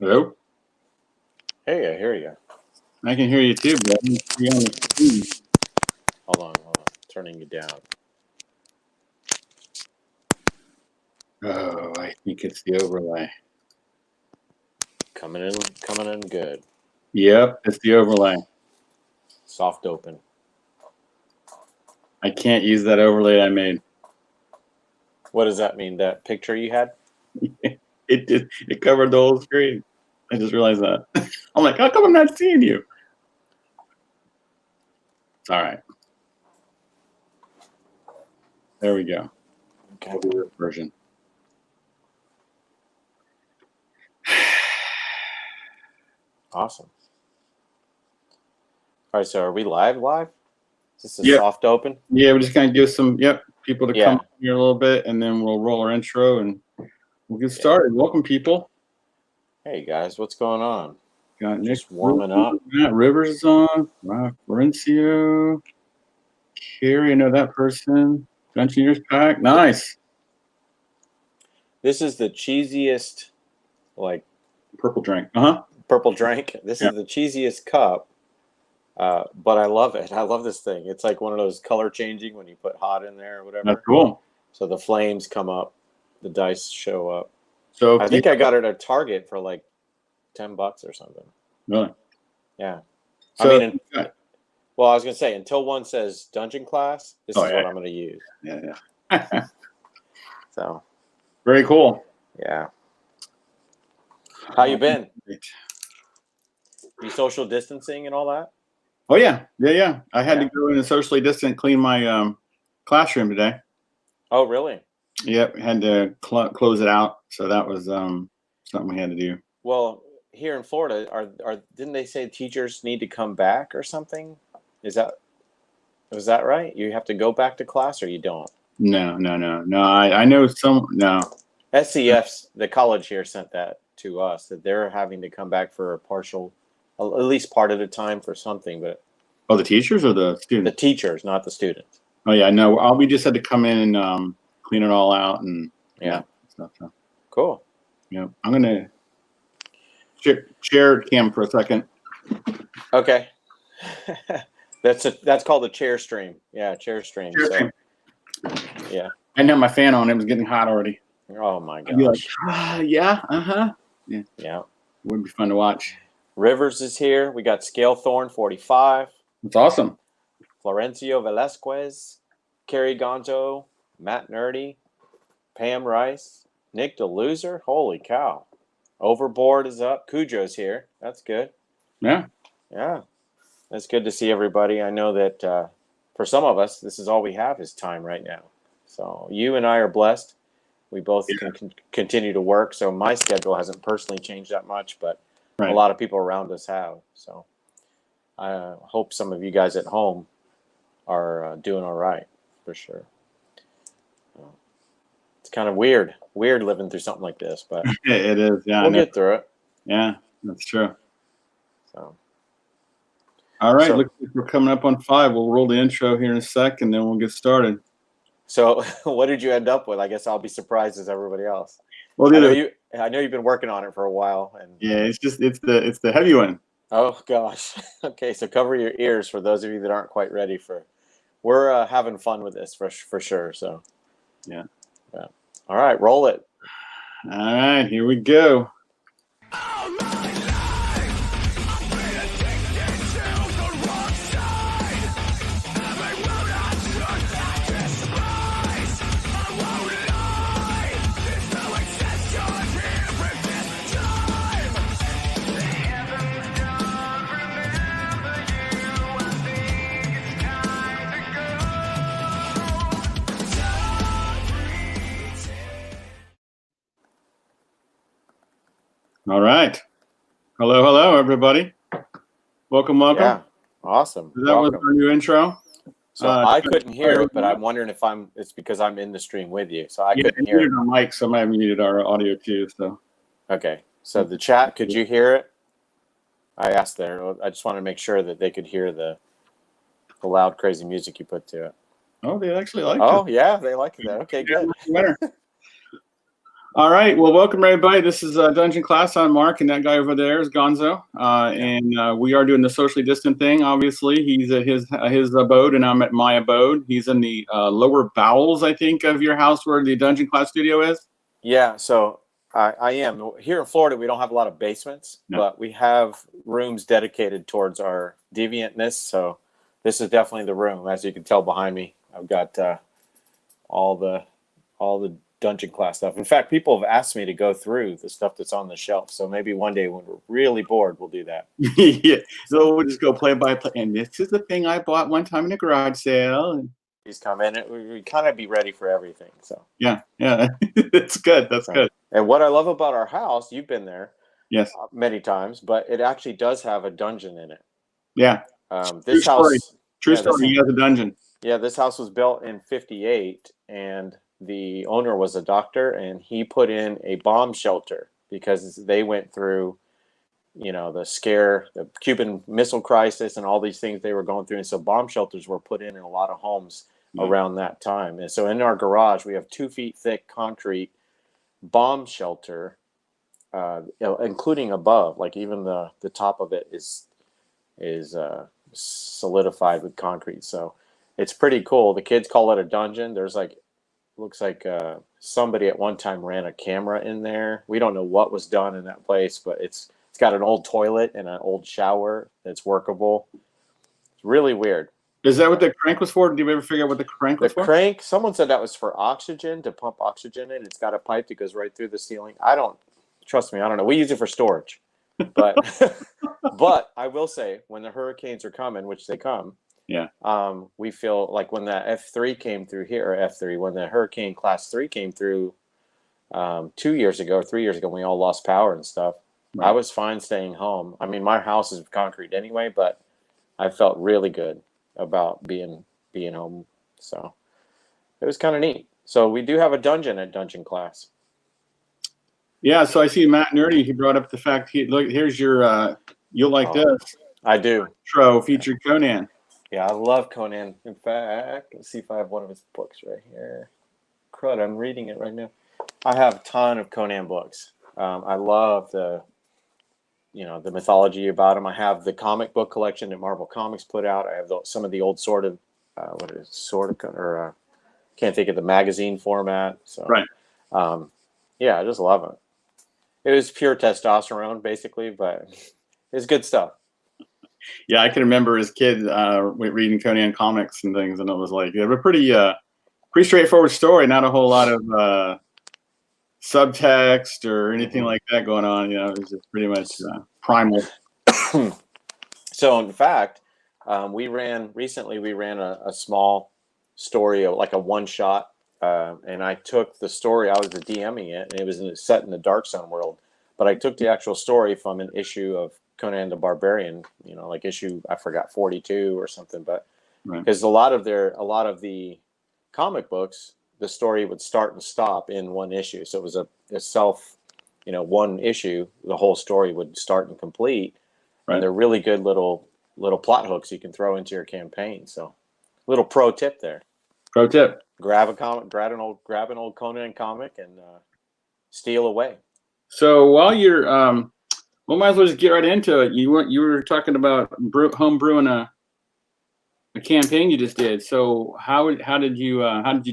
Hello? Hey, I hear you. I can hear you too, but I don't see you on the screen. Hold on. Turning you down. Oh, I think it's the overlay. Coming in good. Yep, it's the overlay. Soft open. I can't use that overlay I made. What does that mean? That picture you had? It covered the whole screen. I just realized that. I'm like, how come I'm not seeing you? It's all right. There we go. Okay. We'll do this version. Awesome. All right, so are we live? Is this a Yep. soft open? Yeah, we're just gonna give some people to Yeah. come here a little bit, and then we'll roll our intro and we'll get started. Welcome, people. Hey guys, what's going on? Got Nick Just warming up. Matt Rivers is on. Rob Florencio. Carrie, I know that person. Dungeon Years Pack. Nice. This is the cheesiest, like, Purple drink. purple drink. This Yeah. is the cheesiest cup, but I love it. I love this thing. It's like one of those color changing when you put hot in there or whatever. That's cool. So the flames come up, the dice show up. So I think I got it at Target for like $10 or something. Really? Yeah. So, I mean, well, I was gonna say until one says dungeon class, this is yeah. what I'm gonna use. Yeah. So Very cool. yeah. How you been? You social distancing and all that? Oh yeah. I had to go in and socially distant clean my classroom today. Oh really? Yep, had to close it out. So that was something we had to do. Well, here in Florida, didn't they say teachers need to come back or something? Was that right? You have to go back to class or you don't? No. I know some. No. SCF's, the college here, sent that to us that they're having to come back for a partial, at least part of the time for something. But the teachers or the students? The teachers, not the students. Oh yeah, no. We just had to come in and clean it all out and stuff. So. Cool. Yeah, I'm gonna share cam for a second. Okay. That's called a chair stream. Yeah, chair stream. Yeah. I didn't have my fan on. It was getting hot already. Oh my gosh. I'd be like, Yeah. Would be fun to watch. Rivers is here. We got Scalethorn 45. That's awesome. Florencio Velasquez, Carrie Gonzo, Matt Nerdy, Pam Rice, Nick the Loser. Holy cow. Overboard is up. Cujo's here. That's good. Yeah. That's good to see everybody. I know that for some of us, this is all we have is time right now. So you and I are blessed. We both can continue to work. So my schedule hasn't personally changed that much, but a lot of people around us have. So I hope some of you guys at home are doing all right, for sure. It's kind of weird living through something like this, but it is. Yeah, we'll get through it. Yeah, that's true. So, all right, looks like we're coming up on 5. We'll roll the intro here in a sec, and then we'll get started. So, what did you end up with? I guess I'll be surprised as everybody else. Well, I know you've been working on it for a while, and it's the heavy one. Oh gosh. Okay, so cover your ears for those of you that aren't quite ready for. We're having fun with this for sure. So, yeah. All right, roll it. All right, here we go. All right. Hello, everybody. Welcome. Yeah, awesome. That was our new intro. So I couldn't hear it, but I'm wondering if it's because I'm in the stream with you, so I couldn't hear it. Our mic, so I might have muted our audio too. So. Okay. So the chat, could you hear it? I asked there. I just wanted to make sure that they could hear the loud, crazy music you put to it. Oh, they actually like it. Oh, yeah, they like that. Okay, good. All right. Well, welcome everybody. This is Dungeon Class. I'm Mark, and that guy over there is Gonzo. And we are doing the socially distant thing. Obviously, he's at his abode, and I'm at my abode. He's in the lower bowels, I think, of your house where the Dungeon Class studio is. Yeah, so I am. Here in Florida, we don't have a lot of basements, No. but we have rooms dedicated towards our deviantness. So this is definitely the room. As you can tell behind me, I've got all the dungeon class stuff. In fact, people have asked me to go through the stuff that's on the shelf. So maybe one day when we're really bored, we'll do that. Yeah. So we'll just go play by play. And this is the thing I bought one time in a garage sale. And He's come in. We kind of be ready for everything. So yeah. That's good. That's good. And what I love about our house, you've been there, Yes. many times, but it actually does have a dungeon in it. Yeah. This house, True story. He has a dungeon. Yeah, this house was built in '58, and the owner was a doctor, and he put in a bomb shelter because they went through, the Cuban Missile Crisis, and all these things they were going through, and so bomb shelters were put in a lot of homes around that time. And so in our garage, we have 2 feet thick concrete bomb shelter, including above, like even the top of it is solidified with concrete. So it's pretty cool. The kids call it a dungeon. There's looks like somebody at one time ran a camera in there. We don't know what was done in that place, but it's got an old toilet and an old shower that's workable. It's really weird. Is that what the crank was for? Did you ever figure out what the crank was for? The crank, someone said that was for oxygen, to pump oxygen in. It's got a pipe that goes right through the ceiling. Trust me, I don't know. We use it for storage. But but I will say, when the hurricanes are coming, which they come, yeah, we feel like when that F3 came through here, or F3, when the hurricane class 3 came through 2 years ago or 3 years ago, we all lost power and stuff. Right. I was fine staying home. I mean, my house is concrete anyway, but I felt really good about being home. So it was kind of neat. So we do have a dungeon at Dungeon Class. Yeah, so I see Matt Nerdy. He brought up the fact. Look, here's your. You'll like this. I do. Intro featured Conan. Yeah, I love Conan. In fact, let's see if I have one of his books right here. Crud, I'm reading it right now. I have a ton of Conan books. I love the mythology about him. I have the comic book collection that Marvel Comics put out. I have some of the old can't think of the magazine format. So right. Yeah, I just love it. It was pure testosterone, basically, but it's good stuff. Yeah, I can remember as a kid reading Conan comics and things, and it was like, they were pretty straightforward story, not a whole lot of subtext or anything like that going on. You know, it was just pretty much primal. So, in fact, we ran a small story, like a one-shot, and I took the story. I was the DMing it, and it was set in the Dark Sun world. But I took the actual story from an issue of Conan the Barbarian, like issue, I forgot, 42 or something. But because a lot of the comic books, the story would start and stop in one issue. So it was a self, one issue, the whole story would start and complete. Right. And they're really good little plot hooks you can throw into your campaign. So little pro tip there. Pro tip. Grab an old Conan comic and steal away. So while you're, we might as well just get right into it. You were talking about homebrewing a campaign you just did. So how did you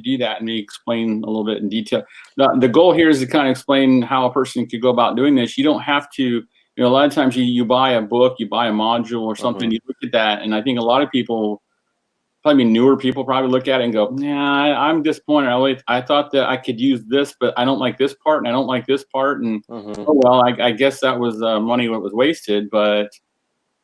do that? And you explain a little bit in detail. The goal here is to kind of explain how a person could go about doing this. You don't have to. A lot of times you buy a book, you buy a module or something. You look at that, and I think a lot of people, probably newer people, probably look at it and go, "Yeah, I'm disappointed. I thought that I could use this, but I don't like this part, and I don't like this part." And oh well, I guess that was money that was wasted. But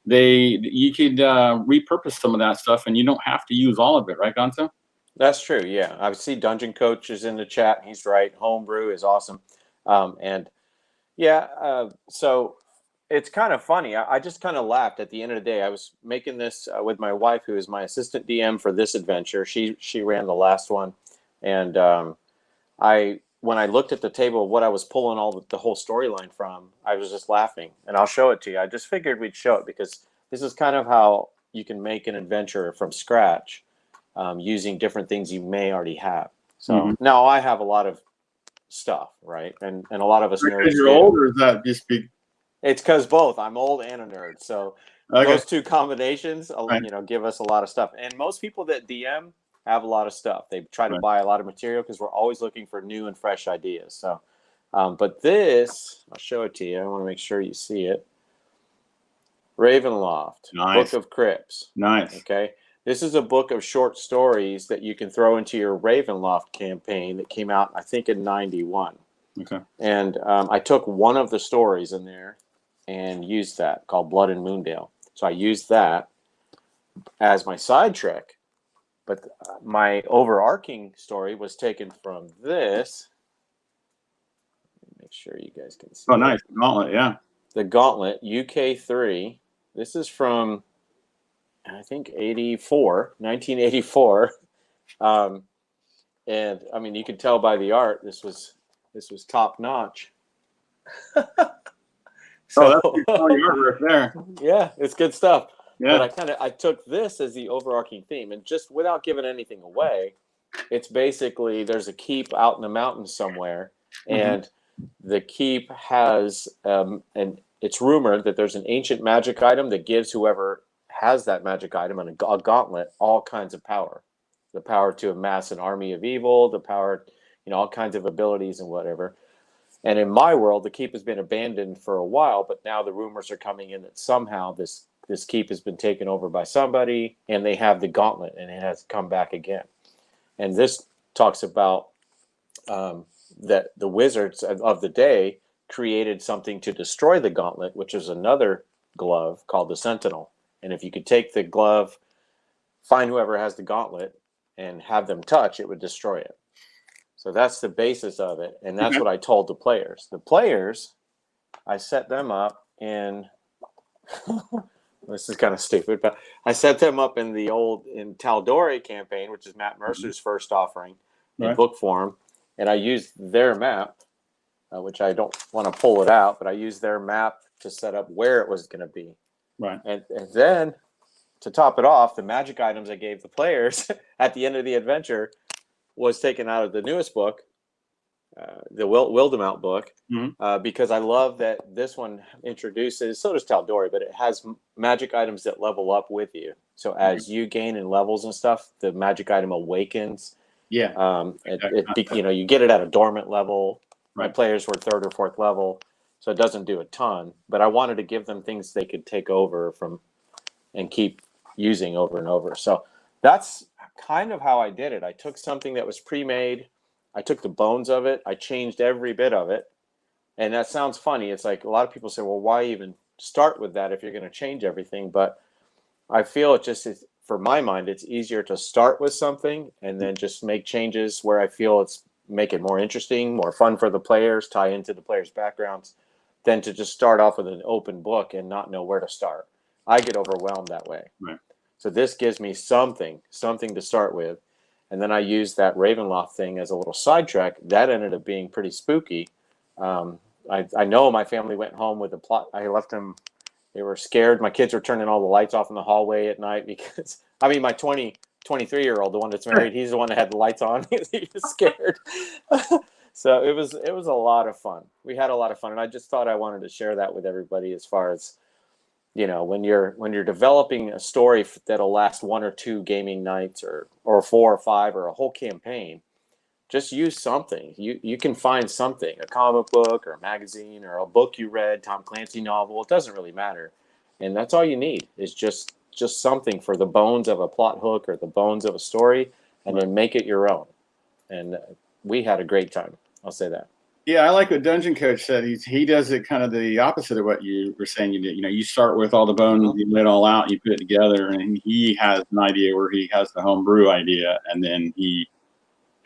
you could repurpose some of that stuff, and you don't have to use all of it, right, Gonzo? That's true. Yeah, I see Dungeon Coach is in the chat. He's right. Homebrew is awesome, and yeah, so. It's kind of funny. I just kind of laughed at the end of the day. I was making this with my wife, who is my assistant DM for this adventure. She ran the last one, and when I looked at the table of what I was pulling the whole storyline from, I was just laughing. And I'll show it to you. I just figured we'd show it because this is kind of how you can make an adventure from scratch using different things you may already have. So now I have a lot of stuff, right? And a lot of us nerds Because you're do. old, or is that just be It's because both. I'm old and a nerd, so okay? those two combinations, Right. give us a lot of stuff. And most people that DM have a lot of stuff. They try to Right. buy a lot of material because we're always looking for new and fresh ideas. So, but this, I'll show it to you. I want to make sure you see it. Ravenloft, Nice. Book of Crypts. Nice. Okay. This is a book of short stories that you can throw into your Ravenloft campaign that came out, I think, in '91. Okay. And I took one of the stories in there and used that, called Blood in Moondale. So I used that as my side trick. But my overarching story was taken from this. Make sure you guys can see. Oh, nice. Gauntlet, yeah. The Gauntlet, UK3. This is from, I think, 1984. And I mean, you can tell by the art, this was top notch. So that's your artwork there. Yeah, it's good stuff. Yeah. But I took this as the overarching theme, and just without giving anything away, it's basically there's a keep out in the mountains somewhere, and the keep has and it's rumored that there's an ancient magic item that gives whoever has that magic item and a gauntlet all kinds of power, the power to amass an army of evil, the power, all kinds of abilities and whatever. And in my world, the keep has been abandoned for a while, but now the rumors are coming in that somehow this keep has been taken over by somebody, and they have the gauntlet, and it has come back again. And this talks about that the wizards of the day created something to destroy the gauntlet, which is another glove called the Sentinel. And if you could take the glove, find whoever has the gauntlet, and have them touch, it would destroy it. So that's the basis of it, and that's what I told the players. The players, I set them up in this is kind of stupid, but I set them up in Tal'Dorei campaign, which is Matt Mercer's first offering in book form, and I used their map, which I don't want to pull it out, but I used their map to set up where it was going to be. Right. And then to top it off, the magic items I gave the players at the end of the adventure was taken out of the newest book, the Wildemount book, because I love that this one introduces, so does Tal'Dorei, but it has magic items that level up with you. So as you gain in levels and stuff, the magic item awakens. Yeah. You get it at a dormant level. Right. My players were 3rd or 4th level, so it doesn't do a ton. But I wanted to give them things they could take over from and keep using over and over. So that's kind of how I did it. I took something that was pre-made. I took the bones of it. I changed every bit of it. And that sounds funny. It's like a lot of people say, well, why even start with that if you're going to change everything? But I feel it just is, for my mind, it's easier to start with something and then just make changes where I feel it's make it more interesting, more fun for the players, tie into the players' backgrounds, than to just start off with an open book and not know where to start. I get overwhelmed that way. Right. So this gives me something to start with. And then I used that Ravenloft thing as a little sidetrack. That ended up being pretty spooky. I know my family went home with the plot. I left them. They were scared. My kids were turning all the lights off in the hallway at night because, my 23-year-old, the one that's married, he's the one that had the lights on. He was scared. So it was a lot of fun. We had a lot of fun. And I just thought I wanted to share that with everybody as far as, when you're developing a story that'll last 1 or 2 gaming nights or 4 or 5 or a whole campaign, just use something. You can find something, a comic book or a magazine or a book you read, Tom Clancy novel. It doesn't really matter. And that's all you need is just something for the bones of a plot hook or the bones of a story, and then make it your own. And we had a great time. I'll say that. Yeah, I like what Dungeon Coach said. He does it kind of the opposite of what you were saying you did. You start with all the bones, you lay it all out, you put it together, and he has an idea where he has the homebrew idea, and then he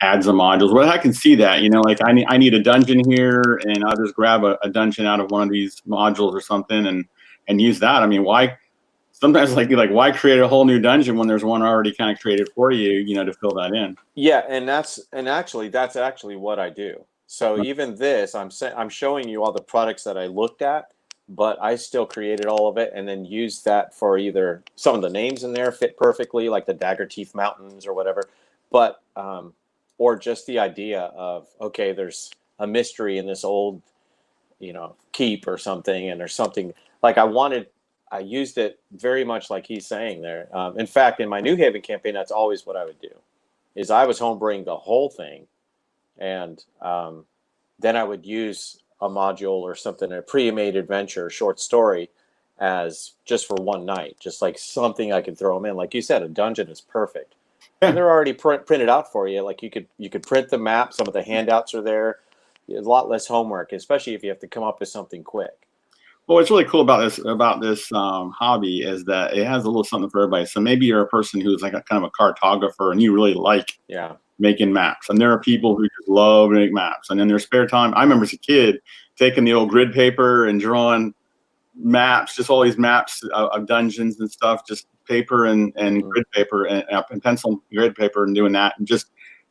adds the modules. Well, I can see that. Like I need a dungeon here, and I'll just grab a dungeon out of one of these modules or something, and use that. Why? Sometimes why create a whole new dungeon when there's one already kind of created for you, to fill that in. Yeah, and that's actually what I do. So even this, I'm showing you all the products that I looked at, but I still created all of it and then used that for either some of the names in there fit perfectly, like the Dagger Teeth Mountains or whatever, but or just the idea of, okay, there's a mystery in this old, keep or something, and there's something like I used it very much like he's saying there. In fact, in my New Haven campaign, that's always what I would do, is I was homebrewing the whole thing, and then I would use a module or something, a pre-made adventure, short story, as just for one night, just like something I could throw them in. Like you said, a dungeon is perfect, and they're already printed out for you. Like you could print the map. Some of the handouts are there. A lot less homework, especially if you have to come up with something quick. Well, what's really cool about this hobby is that it has a little something for everybody. So maybe you're a person who's like a kind of a cartographer and you really like making maps. And there are people who just love to make maps. And in their spare time, I remember as a kid taking the old grid paper and drawing maps, just all these maps of dungeons and stuff, just paper and grid paper and pencil and grid paper, and doing that, and just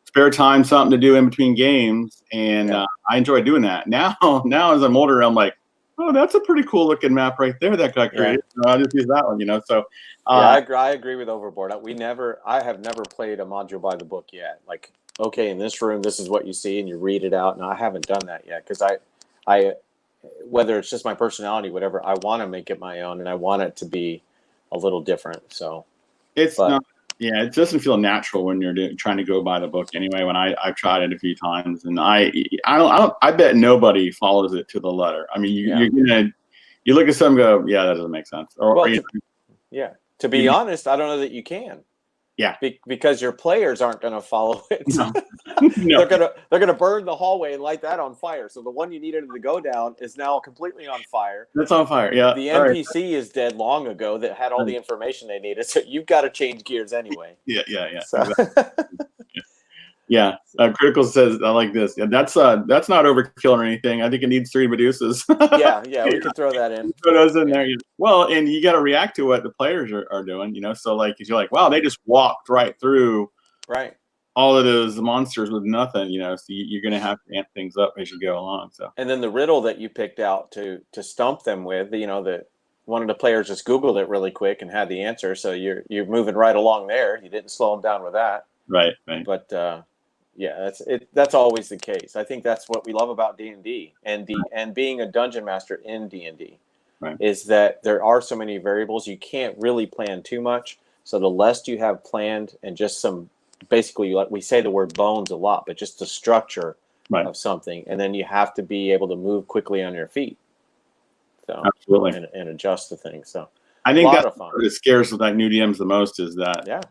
spare time, something to do in between games. And I enjoy doing that. Now as I'm older, I'm like, oh, that's a pretty cool looking map right there that got created. So I'll just use that one, So I agree with Overboard. I have never played a module by the book yet. Like, okay, in this room, this is what you see, and you read it out. And I haven't done that yet because I whether it's just my personality, whatever, I want to make it my own, and I want it to be a little different. So it doesn't feel natural when you're trying to go by the book anyway. When I've tried it a few times, and I bet nobody follows it to the letter. I mean, you look at some and go, yeah, that doesn't make sense. To be honest, I don't know that you can. Yeah, because your players aren't going to follow it. No. They're gonna burn the hallway and light that on fire. So the one you needed to go down is now completely on fire. That's on fire. Yeah. The NPC is dead long ago that had all the information they needed. So you've got to change gears anyway. Yeah. So. Exactly. Yeah. Critical says, I like this. Yeah, that's not overkill or anything. I think it needs 3 Medusas. yeah, we can throw that in. Throw those in there. Well, and you got to react to what the players are doing, So like, you're like, wow, they just walked right through all of those monsters with nothing, So you're going to have to amp things up as you go along. So. And then the riddle that you picked out to stump them with, that one of the players just Googled it really quick and had the answer. So you're moving right along there. You didn't slow them down with that. Right. But that's always the case. I think that's what we love about D&D and being a dungeon master in D&D is that there are so many variables. You can't really plan too much. So the less you have planned and just some, basically, we say the word bones a lot, but just the structure of something. And then you have to be able to move quickly on your feet. So absolutely. And adjust to things. So I think that's what scares like new DMs the most is that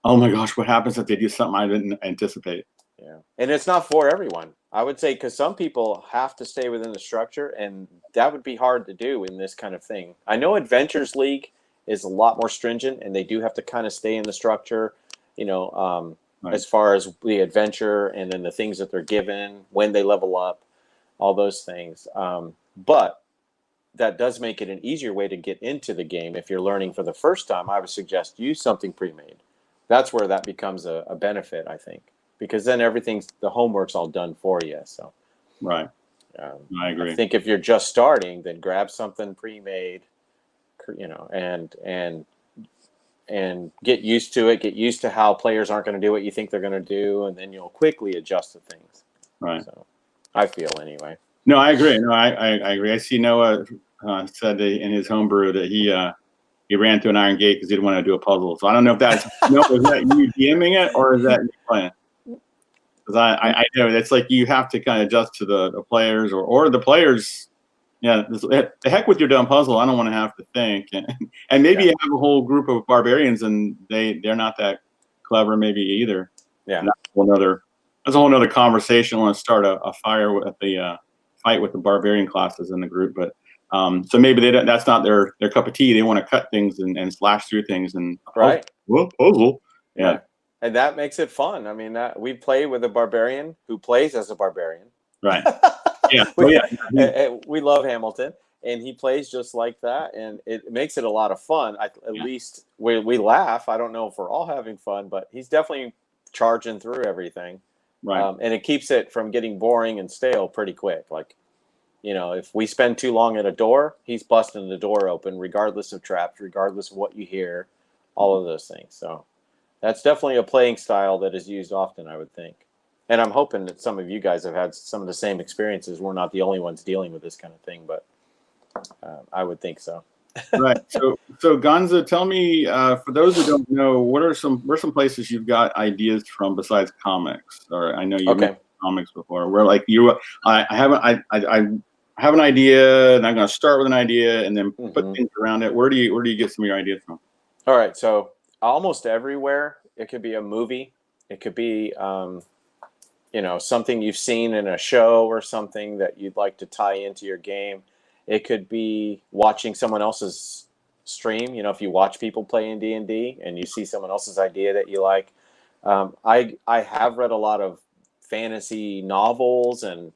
oh my gosh, what happens if they do something I didn't anticipate? Yeah. And it's not for everyone. I would say because some people have to stay within the structure, and that would be hard to do in this kind of thing. I know Adventures League is a lot more stringent, and they do have to kind of stay in the structure, as far as the adventure and then the things that they're given, when they level up, all those things. But that does make it an easier way to get into the game. If you're learning for the first time, I would suggest use something pre-made. That's where that becomes a benefit, I think, because then the homework's all done for you. So, I agree. I think if you're just starting, then grab something pre-made, and get used to it. Get used to how players aren't going to do what you think they're going to do, and then you'll quickly adjust to things. Right. So, I feel anyway. No, I agree. No, I agree. I see Noah said in his homebrew that he ran through an iron gate because he didn't want to do a puzzle. So I don't know if that's is that you DMing it or is that you playing? Because I know it's like you have to kind of adjust to the players or the players. Yeah, the heck with your dumb puzzle. I don't want to have to think. And maybe you have a whole group of barbarians and they're not that clever maybe either. Yeah, that's a whole nother conversation. I want to start a fire with the fight with the barbarian classes in the group, but. So maybe that's not their cup of tea. They want to cut things and slash through things and puzzle. Yeah. And that makes it fun. I mean, we play with a barbarian who plays as a barbarian. Right. Yeah. We love Hamilton, and he plays just like that, and it makes it a lot of fun. At least we laugh. I don't know if we're all having fun, but he's definitely charging through everything. Right. And it keeps it from getting boring and stale pretty quick. Like, if we spend too long at a door, he's busting the door open, regardless of traps, regardless of what you hear, all of those things. So that's definitely a playing style that is used often, I would think. And I'm hoping that some of you guys have had some of the same experiences. We're not the only ones dealing with this kind of thing, but I would think so. Right. So Gonza, tell me, for those who don't know, where are some places you've got ideas from besides comics? Or I know you Okay. mentioned comics before. Where like I have an idea, and I'm going to start with an idea, and then put things around it. Where do you get some of your ideas from? All right. So almost everywhere. It could be a movie. It could be something you've seen in a show or something that you'd like to tie into your game. It could be watching someone else's stream. If you watch people play in D&D and you see someone else's idea that you like. I have read a lot of fantasy novels and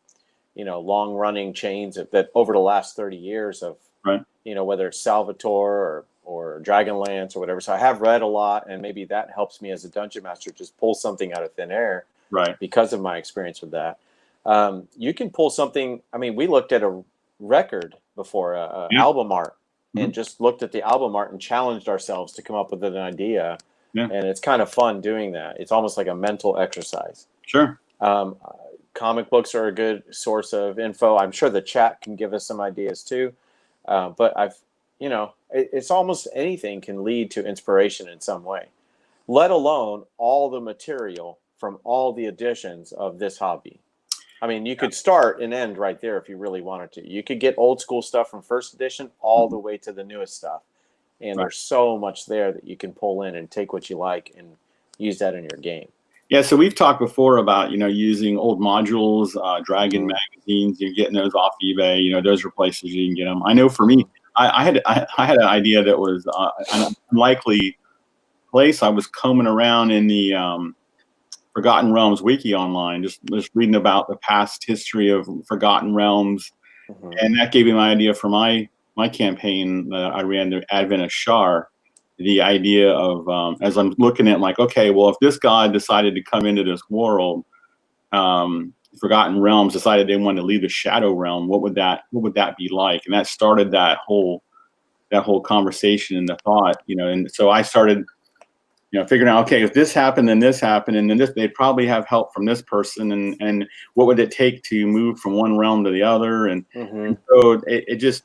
long running chains that over the last 30 years of Right. Whether it's Salvatore or Dragonlance or whatever. So I have read a lot, and maybe that helps me as a dungeon master just pull something out of thin air. Right. Because of my experience with that. You can pull something. I mean, we looked at a record before, album art, and just looked at the album art and challenged ourselves to come up with an idea. Yeah. And it's kind of fun doing that. It's almost like a mental exercise. Sure. Comic books are a good source of info. I'm sure the chat can give us some ideas too. But it's almost anything can lead to inspiration in some way, let alone all the material from all the editions of this hobby. I mean, you could start and end right there if you really wanted to. You could get old school stuff from first edition all the way to the newest stuff. And there's so much there that you can pull in and take what you like and use that in your game. Yeah, so we've talked before about, using old modules, Dragon magazines, you're getting those off eBay, those are places you can get them. I know for me, I had an idea that was an unlikely place. I was combing around in the Forgotten Realms wiki online, just reading about the past history of Forgotten Realms, and that gave me my idea for my campaign that I ran, the Advent of Shar. The idea of as I'm looking at, like, okay, well, if this god decided to come into this world, Forgotten Realms decided they wanted to leave the Shadow Realm, what would that be like? And that started that whole conversation and the thought, and so I started figuring out, okay, if this happened, then this happened, and then they'd probably have help from this person, and what would it take to move from one realm to the other, and so it just,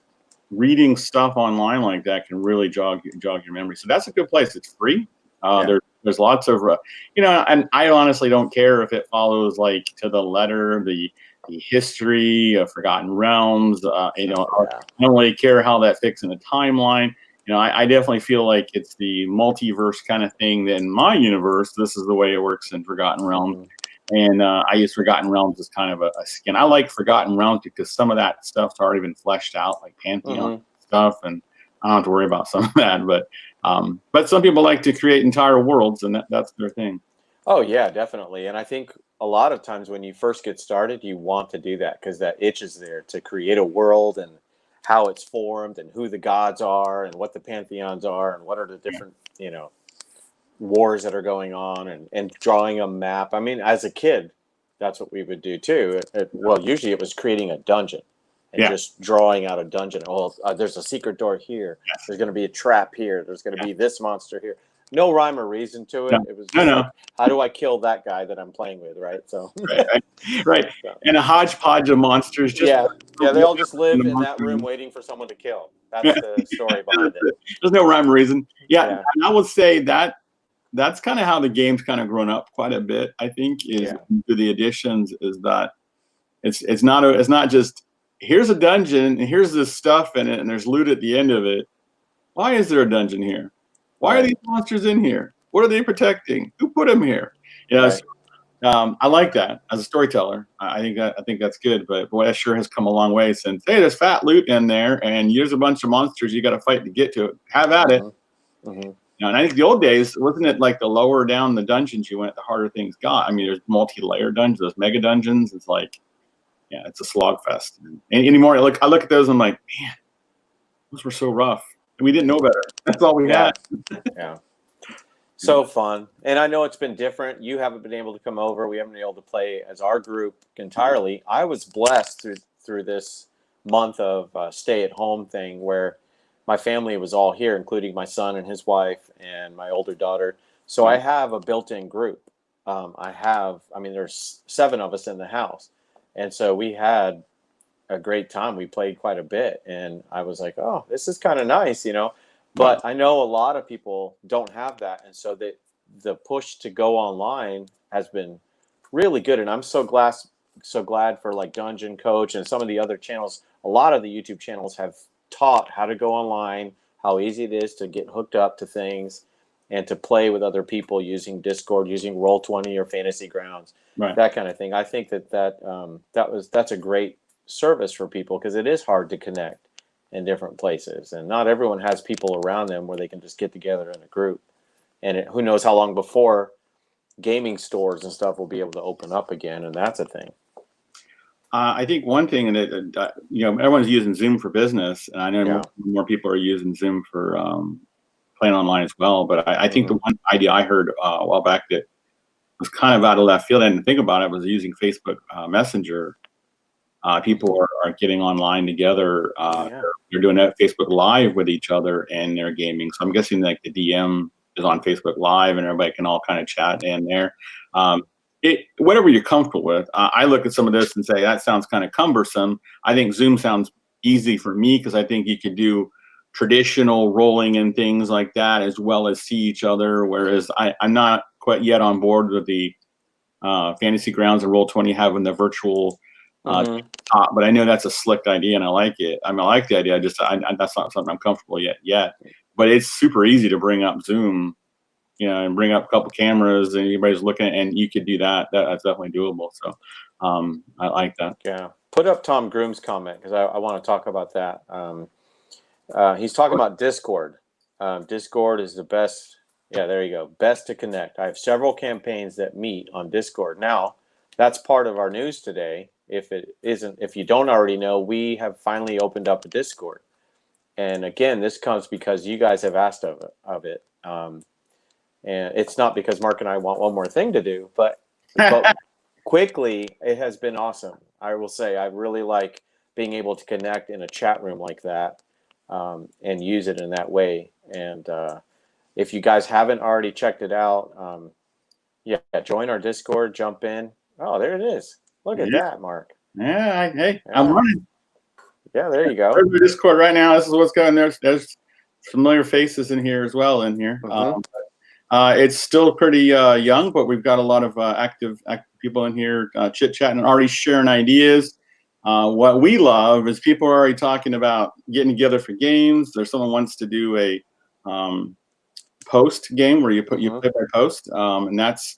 reading stuff online like that can really jog your memory. So that's a good place. It's free. There's lots of, and I honestly don't care if it follows like to the letter the history of Forgotten Realms. I don't really care how that fits in the timeline. I definitely feel like it's the multiverse kind of thing that in my universe, this is the way it works in Forgotten Realms. And I use Forgotten Realms as kind of a skin. I like Forgotten Realms because some of that stuff's already been fleshed out, like Pantheon stuff, and I don't have to worry about some of that. But some people like to create entire worlds, and that's their thing. Oh, yeah, definitely. And I think a lot of times when you first get started, you want to do that because that itch is there to create a world and how it's formed and who the gods are and what the pantheons are and what are the different, wars that are going on, and drawing a map. I mean, as a kid, that's what we would do too. Well, usually it was creating a dungeon and just drawing out a dungeon. Oh, there's a secret door here. There's going to be a trap here. There's going to be this monster here. No rhyme or reason to it. It was just like, how do I kill that guy that I'm playing with, right? So right. So. And a hodgepodge of monsters. They all just live in that room waiting for someone to kill. That's the story behind it. There's no rhyme or reason. And I would say that's kind of how the game's kind of grown up quite a bit. I think through the additions is that it's not just here's a dungeon and here's this stuff in it and there's loot at the end of it. Why is there a dungeon here? Why are these monsters in here? What are they protecting? Who put them here? I like that as a storyteller. I think that's good. But boy, that sure has come a long way since, hey, there's fat loot in there and here's a bunch of monsters you got to fight to get to it. Have at it. And I think the old days, wasn't it like the lower down the dungeons you went, the harder things got? I mean, there's multi-layer dungeons, those mega dungeons. It's like, it's a slog fest. And anymore, I look at those and I'm like, man, those were so rough. And we didn't know better. That's all we had. So fun. And I know it's been different. You haven't been able to come over. We haven't been able to play as our group entirely. I was blessed through this month of stay-at-home thing where my family was all here, including my son and his wife and my older daughter. So I have a built-in group there's 7 of us in the house. And so we had a great time. We played quite a bit. And I was like, oh, this is kind of nice, you know. But I know a lot of people don't have that. And so the push to go online has been really good. And I'm so glad for like Dungeon Coach and some of the other channels. A lot of the YouTube channels have taught how to go online, how easy it is to get hooked up to things and to play with other people using Discord, using Roll20 or Fantasy Grounds, Right. that kind of thing. I think that's a great service for people because it is hard to connect in different places, and not everyone has people around them where they can just get together in a group. And who knows how long before gaming stores and stuff will be able to open up again, and that's a thing. I think one thing that everyone's using Zoom for business, and I know more people are using Zoom for playing online as well. But I think the one idea I heard a while back that was kind of out of left field, I didn't think about it, was using Facebook Messenger. People are getting online together. They're doing that Facebook Live with each other, and they're gaming. So I'm guessing like the DM is on Facebook Live, and everybody can all kind of chat in there. Whatever you're comfortable with. I look at some of this and say that sounds kind of cumbersome. I think Zoom sounds easy for me because I think you could do traditional rolling and things like that as well as see each other. Whereas I'm not quite yet on board with the Fantasy Grounds and Roll20 having the virtual top, but I know that's a slick idea and I like it. I mean, I like the idea. That's not something I'm comfortable yet. But it's super easy to bring up Zoom, and bring up a couple cameras and everybody's looking, and you could do that. That's definitely doable. So I like that. Yeah. Put up Tom Groom's comment because I want to talk about that. He's talking about Discord. Discord is the best. Yeah, there you go. Best to connect. I have several campaigns that meet on Discord. Now, that's part of our news today. If you don't already know, we have finally opened up a Discord. And again, this comes because you guys have asked of it. And it's not because Mark and I want one more thing to do, but quickly, it has been awesome. I will say I really like being able to connect in a chat room like that and use it in that way. And if you guys haven't already checked it out, join our Discord, jump in. Oh, there it is. Look at that, Mark. Yeah, I'm running. Yeah, there you go. There's the Discord right now. This is what's going on. There's familiar faces in here as well in here. It's still pretty young, but we've got a lot of active people in here chit-chatting and already sharing ideas. What we love is people are already talking about getting together for games. There's someone wants to do a post game where you play by post, and that's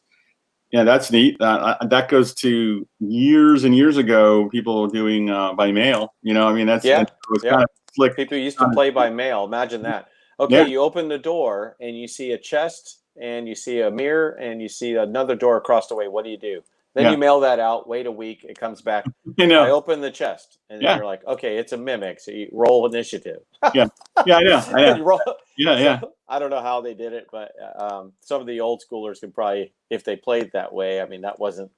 neat. That goes to years and years ago. People doing by mail. That's it was kind of slick. People used to play by mail. Imagine that. Okay, you open the door and you see a chest and you see a mirror and you see another door across the way. What do? Then you mail that out. Wait a week. It comes back. I open the chest and then you're like, okay, it's a mimic. So you roll initiative. I know. So, I don't know how they did it, but some of the old schoolers could probably, if they played that way. I mean, that wasn't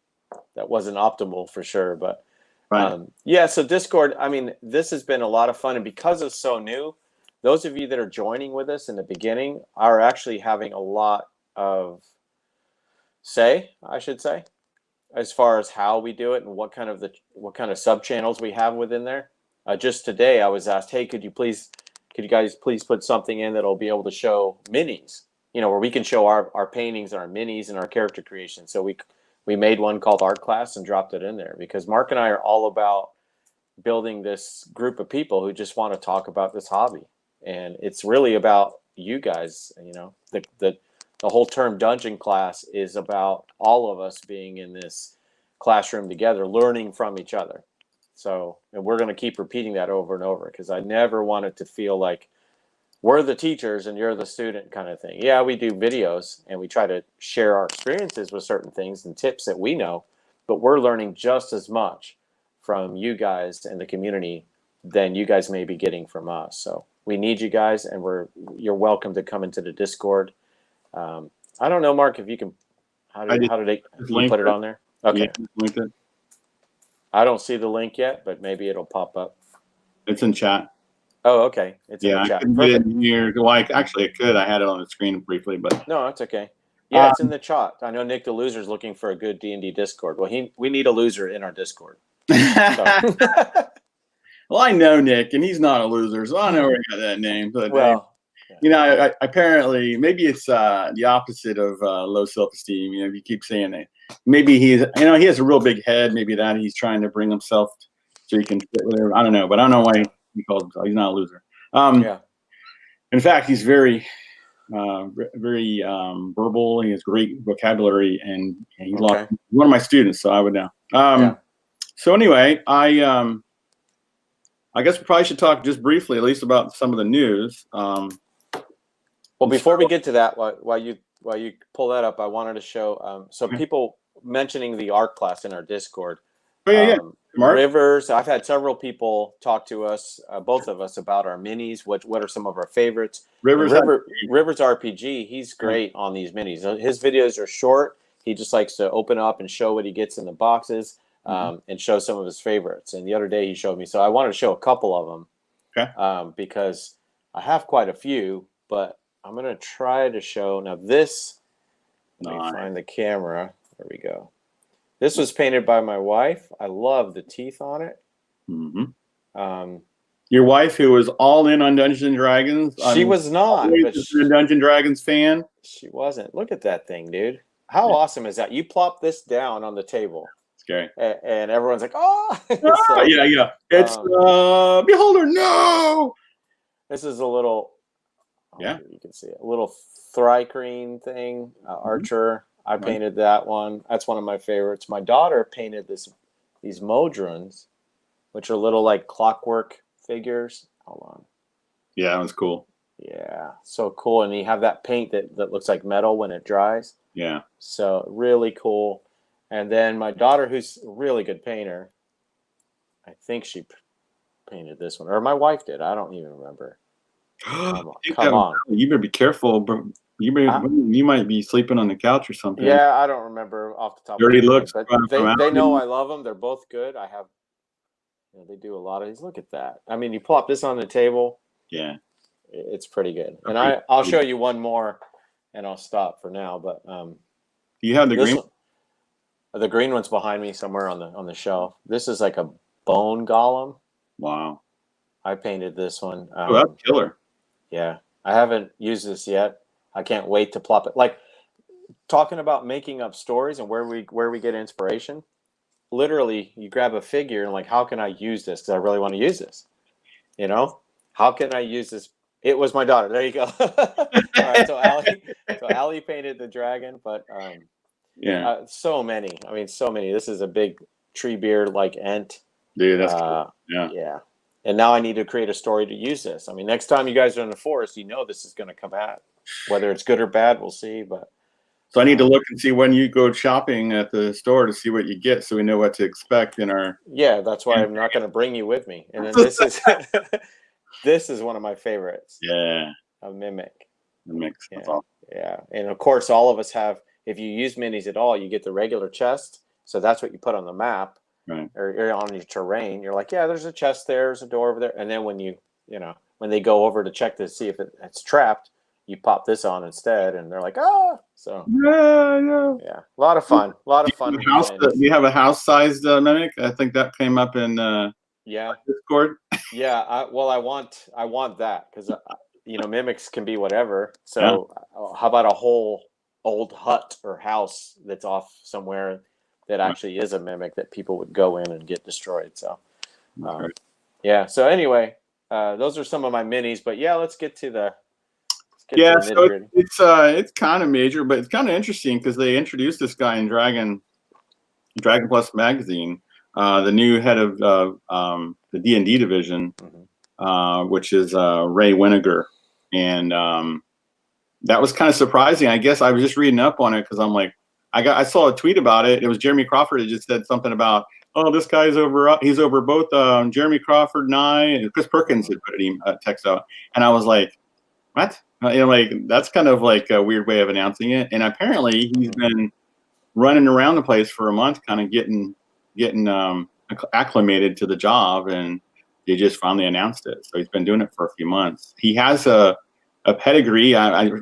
optimal for sure, but so Discord. I mean, this has been a lot of fun, and because it's so new, those of you that are joining with us in the beginning are actually having a lot of say, I should say, as far as how we do it and what kind of sub channels we have within there. Just today, I was asked, hey, could you guys please put something in that'll be able to show minis, where we can show our paintings and our minis and our character creation. So we made one called Art Class and dropped it in there because Mark and I are all about building this group of people who just want to talk about this hobby. And it's really about you guys. The whole term dungeon class is about all of us being in this classroom together, learning from each other. So, and we're going to keep repeating that over and over because I never want it to feel like we're the teachers and you're the student kind of thing. Yeah, we do videos and we try to share our experiences with certain things and tips that we know, but we're learning just as much from you guys and the community than you guys may be getting from us. So we need you guys, and you're welcome to come into the Discord. I don't know, Mark, if you can. How did you put it on there? Okay. Yeah, I don't see the link yet, but maybe it'll pop up. It's in chat. Oh, okay. It's in the chat. I couldn't get it in here. Well, actually, I could. I had it on the screen briefly, but no, that's okay. Yeah, it's in the chat. I know Nick the Loser is looking for a good D&D Discord. Well, we need a loser in our Discord. So. Well, I know Nick, and he's not a loser, so I know where he got that name. But well, you know, I apparently maybe it's the opposite of low self-esteem. You know, if you keep saying that, maybe he has a real big head. Maybe that he's trying to bring himself so he can fit with it. I don't know, but I don't know why he calls himself. He's not a loser. yeah. In fact, he's very verbal. He has great vocabulary, and he's one of my students, so I would know. So anyway, I guess we probably should talk just briefly, at least, about some of the news. Well, before we get to that, while you pull that up, I wanted to show people mentioning the art class in our Discord. Oh, yeah. Rivers. I've had several people talk to us, both of us, about our minis. What are some of our favorites? Rivers RPG. He's great on these minis. His videos are short. He just likes to open up and show what he gets in the boxes. And show some of his favorites. And the other day he showed me, so I wanted to show a couple of them, because I have quite a few. But I'm gonna try to show now. This, let me find the camera. There we go. This was painted by my wife. I love the teeth on it. Your wife, who was all in on Dungeons and Dragons, she was not, but she's a Dungeons and Dragons fan. She wasn't. Look at that thing, dude. How awesome is that? You plop this down on the table. Okay. And everyone's like, oh, so, yeah. It's Beholder. No. This is a little. You can see it. A little Thrycreen thing, Archer. I painted that one. That's one of my favorites. My daughter painted these Modrons, which are little like clockwork figures. Hold on. Yeah, that was cool. Yeah, so cool. And you have that paint that looks like metal when it dries. Yeah. So really cool. And then my daughter, who's a really good painter, I think she painted this one. Or my wife did. I don't even remember. Come on. You better be careful, bro. You might be sleeping on the couch or something. Yeah, I don't remember off the top Dirty of my looks. head. But they know I love them. They're both good. I have, they do a lot of these. Look at that. I mean, you plop this on the table. Yeah. It's pretty good. And I'll show you one more, and I'll stop for now. But do you have the green one? The green one's behind me somewhere on the shelf. This is like a bone golem. Wow. I painted this one. That's killer. Yeah. I haven't used this yet. I can't wait to plop it. Like, talking about making up stories and where we get inspiration. Literally, you grab a figure and like, how can I use this? Because I really want to use this. You know? How can I use this? It was my daughter. There you go. All right, so Allie painted the dragon, but so many. I mean, so many. This is a big tree beard like ent. Dude, that's cool. Yeah. And now I need to create a story to use this. I mean, next time you guys are in the forest, you know this is going to come out. Whether it's good or bad, we'll see. But so I need to look and see when you go shopping at the store to see what you get, so we know what to expect in our. Yeah, that's why I'm not going to bring you with me. And then this is this is one of my favorites. Yeah. A mimic. Mimics. Yeah. That's awesome. Yeah, and of course, all of us have. If you use minis at all, you get the regular chest. So that's what you put on the map, right? Or on your terrain. You're like, yeah, there's a chest there, there's a door over there. And then when when they go over to check to see if it's trapped, you pop this on instead, and they're like, ah. So yeah, a lot of fun. Do you have a house-sized mimic? I think that came up in Discord. Yeah, I want that because mimics can be whatever. So how about a whole old hut or house that's off somewhere that actually is a mimic that people would go in and get destroyed. So so anyway, those are some of my minis, but let's get to the so it's kind of major, but it's kind of interesting because they introduced this guy in Dragon Plus magazine, the new head of the D&D division, which is Ray Winiger, and that was kind of surprising. I guess I was just reading up on it because I'm like, I saw a tweet about it. It was Jeremy Crawford that just said something about, oh, this guy's he's over both Jeremy Crawford and I, and Chris Perkins had put a text out, and I was like, what? That's kind of like a weird way of announcing it. And apparently he's been running around the place for a month, kind of getting acclimated to the job, and they just finally announced it. So he's been doing it for a few months. He has a pedigree.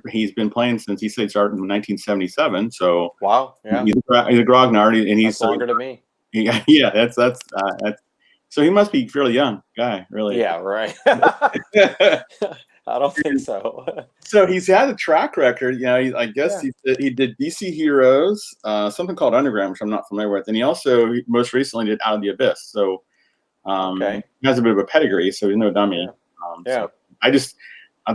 He's been playing since he started in 1977. So wow, yeah, he's a grognard, and he's that's longer than me. Yeah, that's so he must be a fairly young guy, really. Yeah, right. I don't think so. So he's had a track record. You know, I guess he did DC Heroes, something called Underground, which I'm not familiar with, and he also most recently did Out of the Abyss. So Okay. he has a bit of a pedigree, so he's no dummy. So I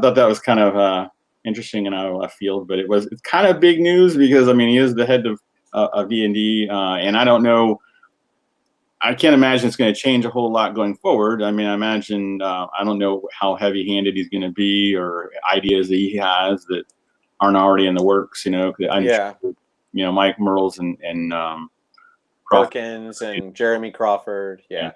thought that was kind of interesting and out of left field, but it's kind of big news because I mean he is the head of D&D, and I don't know. I can't imagine it's going to change a whole lot going forward. I mean, I imagine I don't know how heavy-handed he's going to be or ideas that he has that aren't already in the works. You know, sure, you know, Mike Merles and Perkins and Jeremy Crawford. Yeah.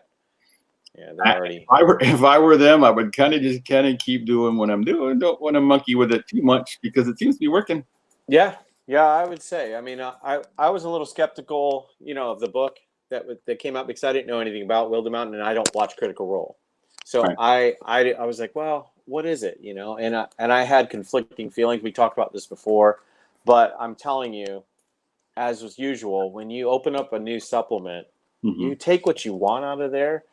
Yeah, they're already. If I were them, I would kind of keep doing what I'm doing. Don't want to monkey with it too much because it seems to be working. Yeah, I would say. I mean, I was a little skeptical, you know, of the book that came out because I didn't know anything about Wildermountain, and I don't watch Critical Role, so right. I was like, well, what is it, you know? And I had conflicting feelings. We talked about this before, but I'm telling you, as was usual, when you open up a new supplement, you take what you want out of there.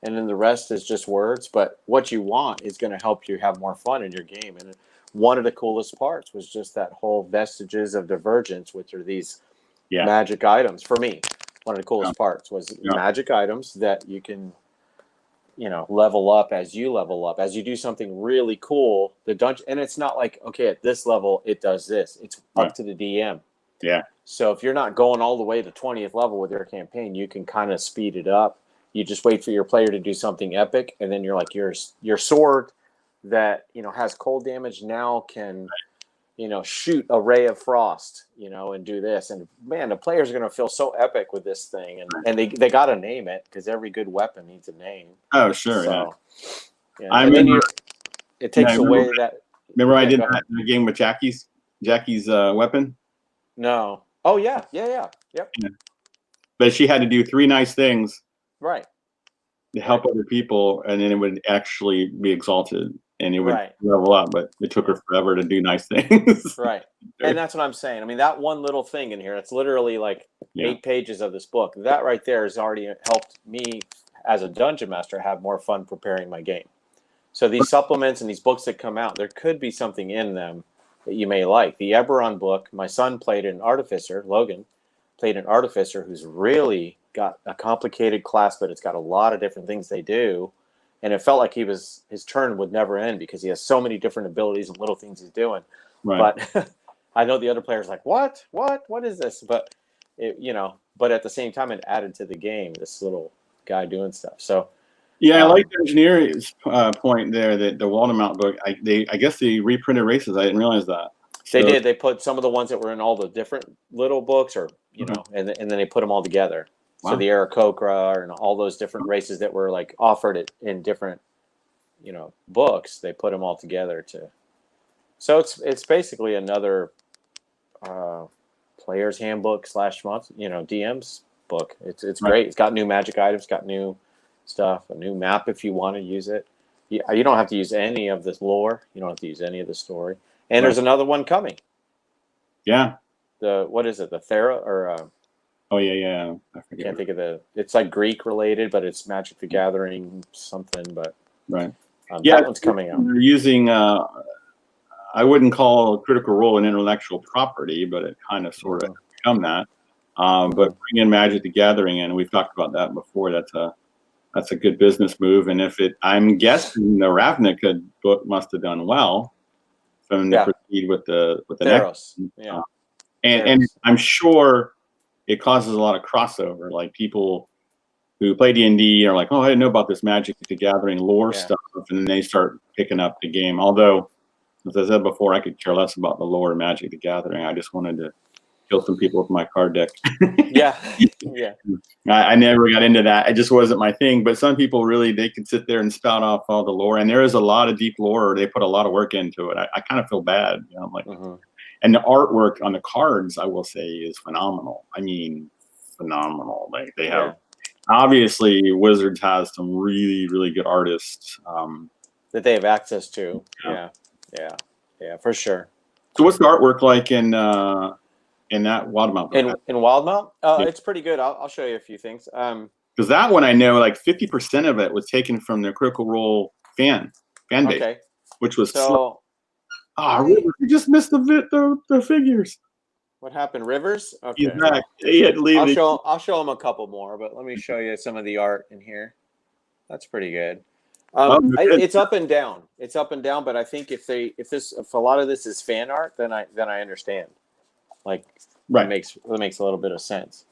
And then the rest is just words. But what you want is going to help you have more fun in your game. And one of the coolest parts was just that whole vestiges of divergence, which are these magic items. For me, one of the coolest parts was magic items that you can, you know, level up as you level up. As you do something really cool, the dungeon, and it's not like, okay, at this level, it does this. It's up to the DM. Yeah. So if you're not going all the way to 20th level with your campaign, you can kind of speed it up. You just wait for your player to do something epic, and then you're like, your sword that, you know, has cold damage now can, you know, shoot a ray of frost, you know, and do this. And man, the players are going to feel so epic with this thing, and they got to name it because every good weapon needs a name. Oh, sure, so, yeah. I remember, it takes away that. Remember, I did that in the game with Jackie's weapon. No. Oh yeah. Yep. Yeah. But she had to do 3 nice things. Right. To help other people, and then it would actually be exalted, and it would level up. But it took her forever to do nice things. Right, and that's what I'm saying. I mean, that one little thing in here, it's literally like 8 pages of this book. That right there has already helped me as a dungeon master have more fun preparing my game. So these supplements and these books that come out, there could be something in them that you may like. The Eberron book, my son played an artificer, Logan, played an artificer who's really got a complicated class, but it's got a lot of different things they do. And it felt like his turn would never end because he has so many different abilities and little things he's doing. Right. But I know the other players like, what is this? But you know, but at the same time, it added to the game, this little guy doing stuff. So yeah, I like the engineer's point there that the Waldemount book, I guess they reprinted races. I didn't realize that. They did. They put some of the ones that were in all the different little books, or you know, and then they put them all together. Wow. So the Aarakocra and all those different races that were like offered in different, you know, books, they put them all together to. So it's basically another player's handbook / you know, DM's book. It's great. It's got new magic items, got new stuff, a new map if you want to use it. You don't have to use any of this lore. You don't have to use any of the story. And there's another one coming. Yeah. What is it? The Thera or. Oh yeah. I can't think of it's like Greek related, but it's Magic the Gathering something. But that one's coming out. They're using I wouldn't call Critical Role an intellectual property, but it kind of sort of become that. But bring in Magic the Gathering, and we've talked about that before. That's a good business move. And I'm guessing the Ravnica book must have done well for them to proceed with the Theros. next. And I'm sure it causes a lot of crossover. Like people who play D&D are like, oh, I didn't know about this Magic the Gathering lore stuff, and then they start picking up the game. Although, as I said before, I could care less about the lore of Magic the Gathering. I just wanted to kill some people with my card deck. Yeah. I never got into that. It just wasn't my thing. But some people really, they could sit there and spout off all the lore, and there is a lot of deep lore. They put a lot of work into it. I kind of feel bad, you know. I'm like. And the artwork on the cards, I will say, is phenomenal. I mean, phenomenal. Like they have, obviously, Wizards has some really, really good artists that they have access to. Yeah. Yeah, for sure. So what's the artwork like in that Wildmount? In Wildmount, Yeah. it's pretty good. I'll show you a few things. Because that one I know, like 50% of it was taken from the Critical Role fan base, Okay. which was So, we just missed the figures. what happened? Rivers? He's Okay. back. He had to leave. I'll show him a couple more, but let me show you some of the art in here. That's pretty good. Good. It's up and down. It's up and down, but I think if a lot of this is fan art, then I understand. Like, Right. That makes a little bit of sense.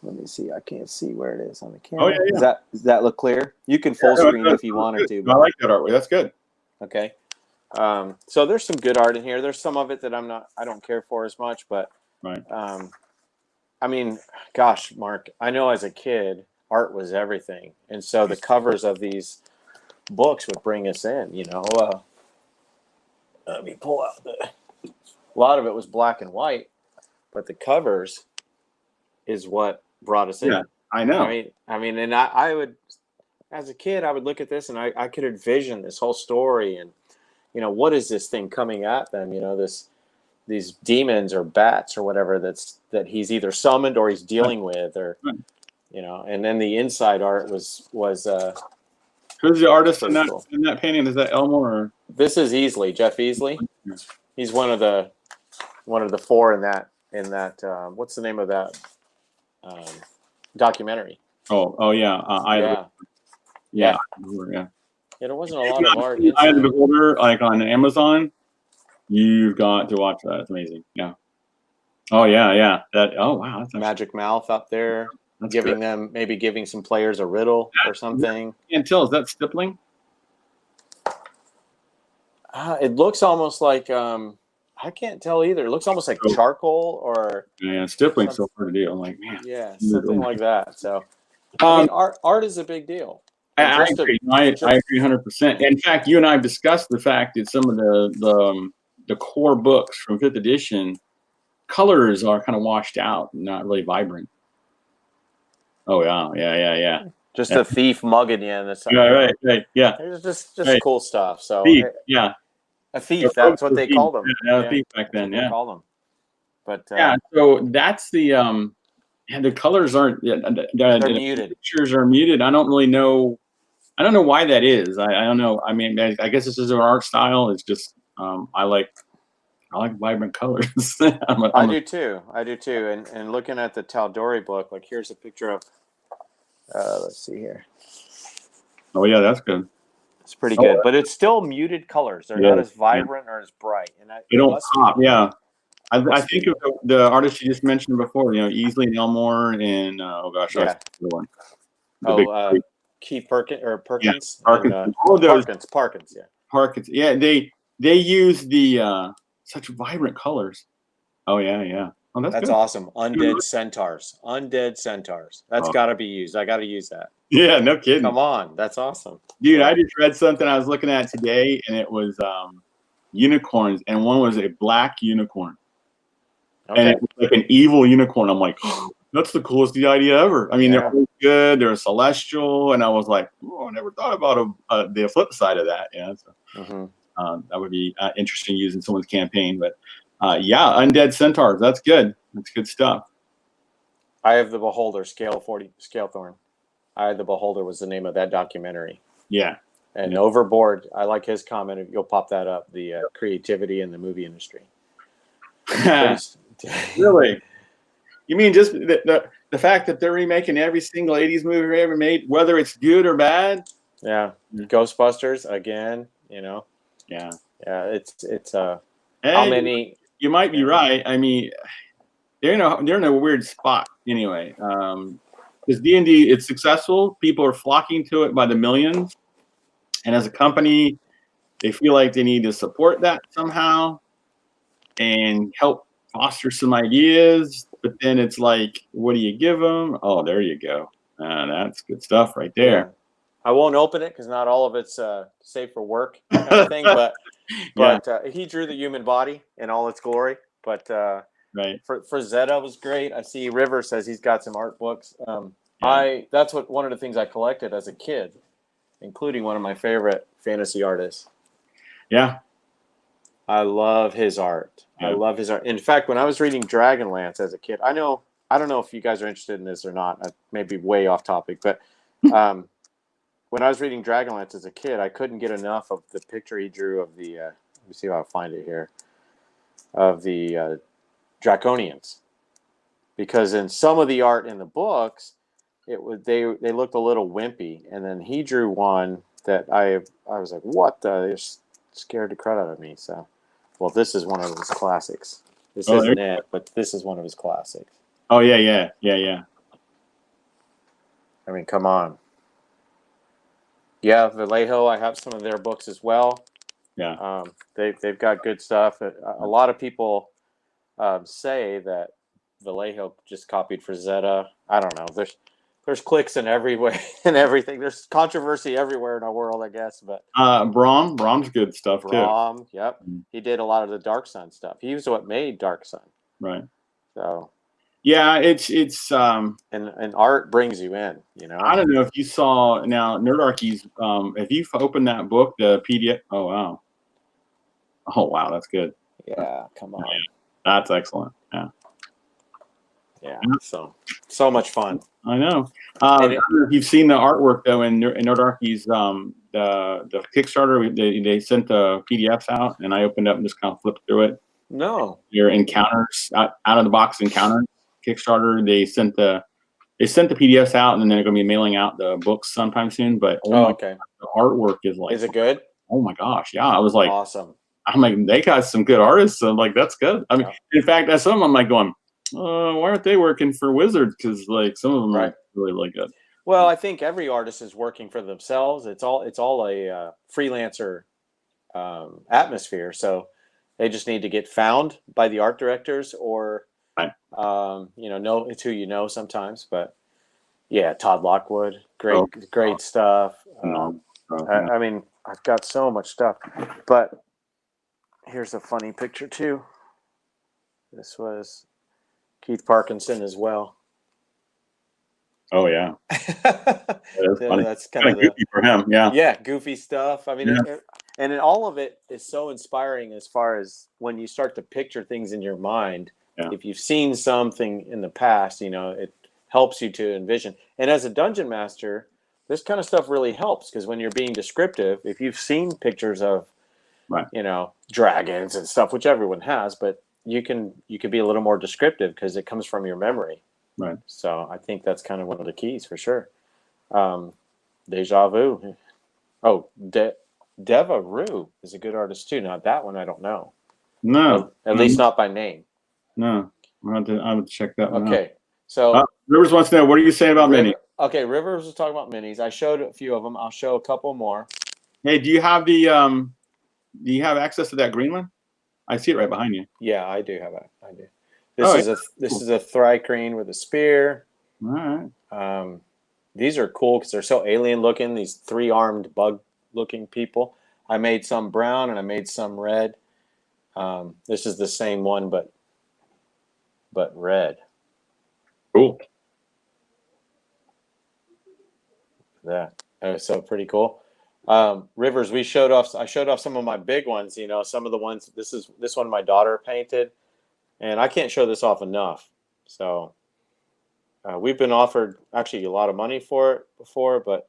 Let me see. I can't see where it is on the camera. Oh, yeah. Does that look clear? You can full screen if you wanted to. I like that artwork. That's good. Okay. So there's some good art in here. There's some of it that I don't care for as much, but Right. I mean, gosh, Mark, I know as a kid, art was everything. And so the covers of these books would bring us in, you know. Let me pull out a lot of it was black and white, but the covers is what brought us in. Yeah, I know. I mean, and I would, as a kid, I would look at this and I could envision this whole story and, you know, what is this thing coming at them? You know, these demons or bats or whatever that he's either summoned or he's dealing with, or you know. And then the inside art was who's the artist in that cool. in that painting? Is that Elmore? Or? This is Jeff Easley. He's one of the four in that what's the name of that documentary? Oh yeah, yeah. There wasn't a lot of art. Eye of the Beholder, like on Amazon. You've got to watch that. It's amazing. Yeah. Oh yeah. That. Oh wow. That's Magic Mouth up there, giving some players a riddle or something. Can't tell. Is that stippling? It looks almost like I can't tell either. It looks almost like charcoal or stippling. So hard to do. I'm like, man. Yeah, something like that. So, I mean, art is a big deal. I agree. I agree 100%. In fact, you and I have discussed the fact that some of the core books from 5th edition colors are kind of washed out, not really vibrant. Oh yeah. Just a thief mugging you in the side. Right. Yeah. It's just cool stuff. So thief, yeah. A thief. That's what they called them. Yeah, thief back then. Yeah. Call them. But yeah. So that's the the colors aren't. They're muted. Pictures are muted. I don't really know. I don't know why that is. I don't know. I mean, I guess this is our art style. It's just I like vibrant colors. I do too. And looking at the Tal'Dorei book, like here's a picture of. Let's see here. Oh yeah, that's good. It's pretty good, but it's still muted colors. They're not as vibrant or as bright. And they don't pop. Yeah. I think of the artists you just mentioned before. You know, Easley and Elmore, and that's the one. Keith Perkins or Perkins. Yeah, Parkins. All of those. Parkins. Yeah. Parkins. Yeah. They use the such vibrant colors. Oh yeah. Oh, that's good. Awesome. Undead centaurs. That's got to be used. I got to use that. Yeah, no kidding. Come on, that's awesome, dude. I just read something I was looking at today, and it was unicorns, and one was a black unicorn, and it was like an evil unicorn. I'm like, oh, that's the coolest idea ever. I mean, they're really good. They're celestial, and I was like, oh, I never thought about the flip side of that. Yeah, so, that would be interesting using someone's campaign, but. Undead centaurs. That's good. That's good stuff. Eye of the Beholder, Scalethorn. Eye of the Beholder was the name of that documentary. Yeah. And Overboard, I like his comment. You'll pop that up. The creativity in the movie industry. Really? You mean just the fact that they're remaking every single 80s movie ever made, whether it's good or bad? Yeah. Ghostbusters again. You know. Yeah. Yeah. It's how many. You might be right. I mean, they're in a weird spot anyway. Because D&D, it's successful. People are flocking to it by the millions, and as a company, they feel like they need to support that somehow and help foster some ideas. But then it's like, what do you give them? Oh, there you go. That's good stuff right there. Yeah. I won't open it because not all of it's safe for work kind of thing, but he drew the human body in all its glory. But for Zeta was great. I see River says he's got some art books. That's one of the things I collected as a kid, including one of my favorite fantasy artists. Yeah. I love his art. Yeah. I love his art. In fact, when I was reading Dragonlance as a kid, I don't know if you guys are interested in this or not. I may be way off topic, but when I was reading Dragonlance as a kid, I couldn't get enough of the picture he drew of the. Let me see if I'll find it here. Of the Draconians, because in some of the art in the books, they looked a little wimpy, and then he drew one that I was like, what the? They're scared the crap out of me. So, well, this is one of his classics. This isn't it, but this is one of his classics. Oh yeah. I mean, come on. Yeah, Vallejo. I have some of their books as well. Yeah. They've got good stuff. A lot of people say that Vallejo just copied Frazetta. I don't know. There's clicks in every way and everything. There's controversy everywhere in our world, I guess. But Brahm's good stuff Brahm, too. yep, he did a lot of the Dark Sun stuff. He was what made Dark Sun. Right. So yeah, it's and art brings you in. You know. I don't know if you saw now Nerdarchy's. If you open that book, the PDF. Oh wow, that's good. Yeah, come on. Yeah, that's excellent. Yeah. Yeah. So much fun. I know. I don't know if you've seen the artwork though in Nerdarchy's the Kickstarter. They sent the PDFs out, and I opened up and just kind of flipped through it. No. Your encounters out of the box encounters Kickstarter. They sent the PDFs out, and then they're going to be mailing out the books sometime soon. But okay. The artwork is like. Is it good? Oh my gosh, yeah! I was like, awesome. I'm like, they got some good artists. So I'm like, that's good. I mean, in fact, that's some I'm like going, why aren't they working for Wizards? Because like some of them are really good. Well, I think every artist is working for themselves. It's all a freelancer atmosphere. So they just need to get found by the art directors, or know it's who you know sometimes. But yeah, Todd Lockwood, great stuff. I mean, I've got so much stuff, but here's a funny picture too. This was Keith Parkinson as well. Oh yeah, that's kind of goofy for him. Yeah, goofy stuff. I mean, and all of it is so inspiring as far as when you start to picture things in your mind. Yeah. If you've seen something in the past, it helps you to envision. And as a dungeon master, this kind of stuff really helps, because when you're being descriptive, if you've seen pictures of, dragons and stuff, which everyone has, but you can be a little more descriptive because it comes from your memory. Right. So I think that's kind of one of the keys for sure. Deja Vu. Oh, Deva Rue is a good artist too. Now that one I don't know. No. At least not by name. No. I would check that one out. Okay. So Rivers wants to know, what are you saying about minis? Okay, Rivers was talking about minis. I showed a few of them. I'll show a couple more. Hey, do you have access to that green one? I see it right behind you. Yeah, I do have it. I do. This is a Thri-kreen with a spear. All right. These are cool because they're so alien looking. These 3-armed bug looking people. I made some brown and I made some red. This is the same one, but red. Cool. That so pretty cool. Rivers, I showed off some of my big ones. Some of the ones. This one my daughter painted, and I can't show this off enough. So we've been offered actually a lot of money for it before, but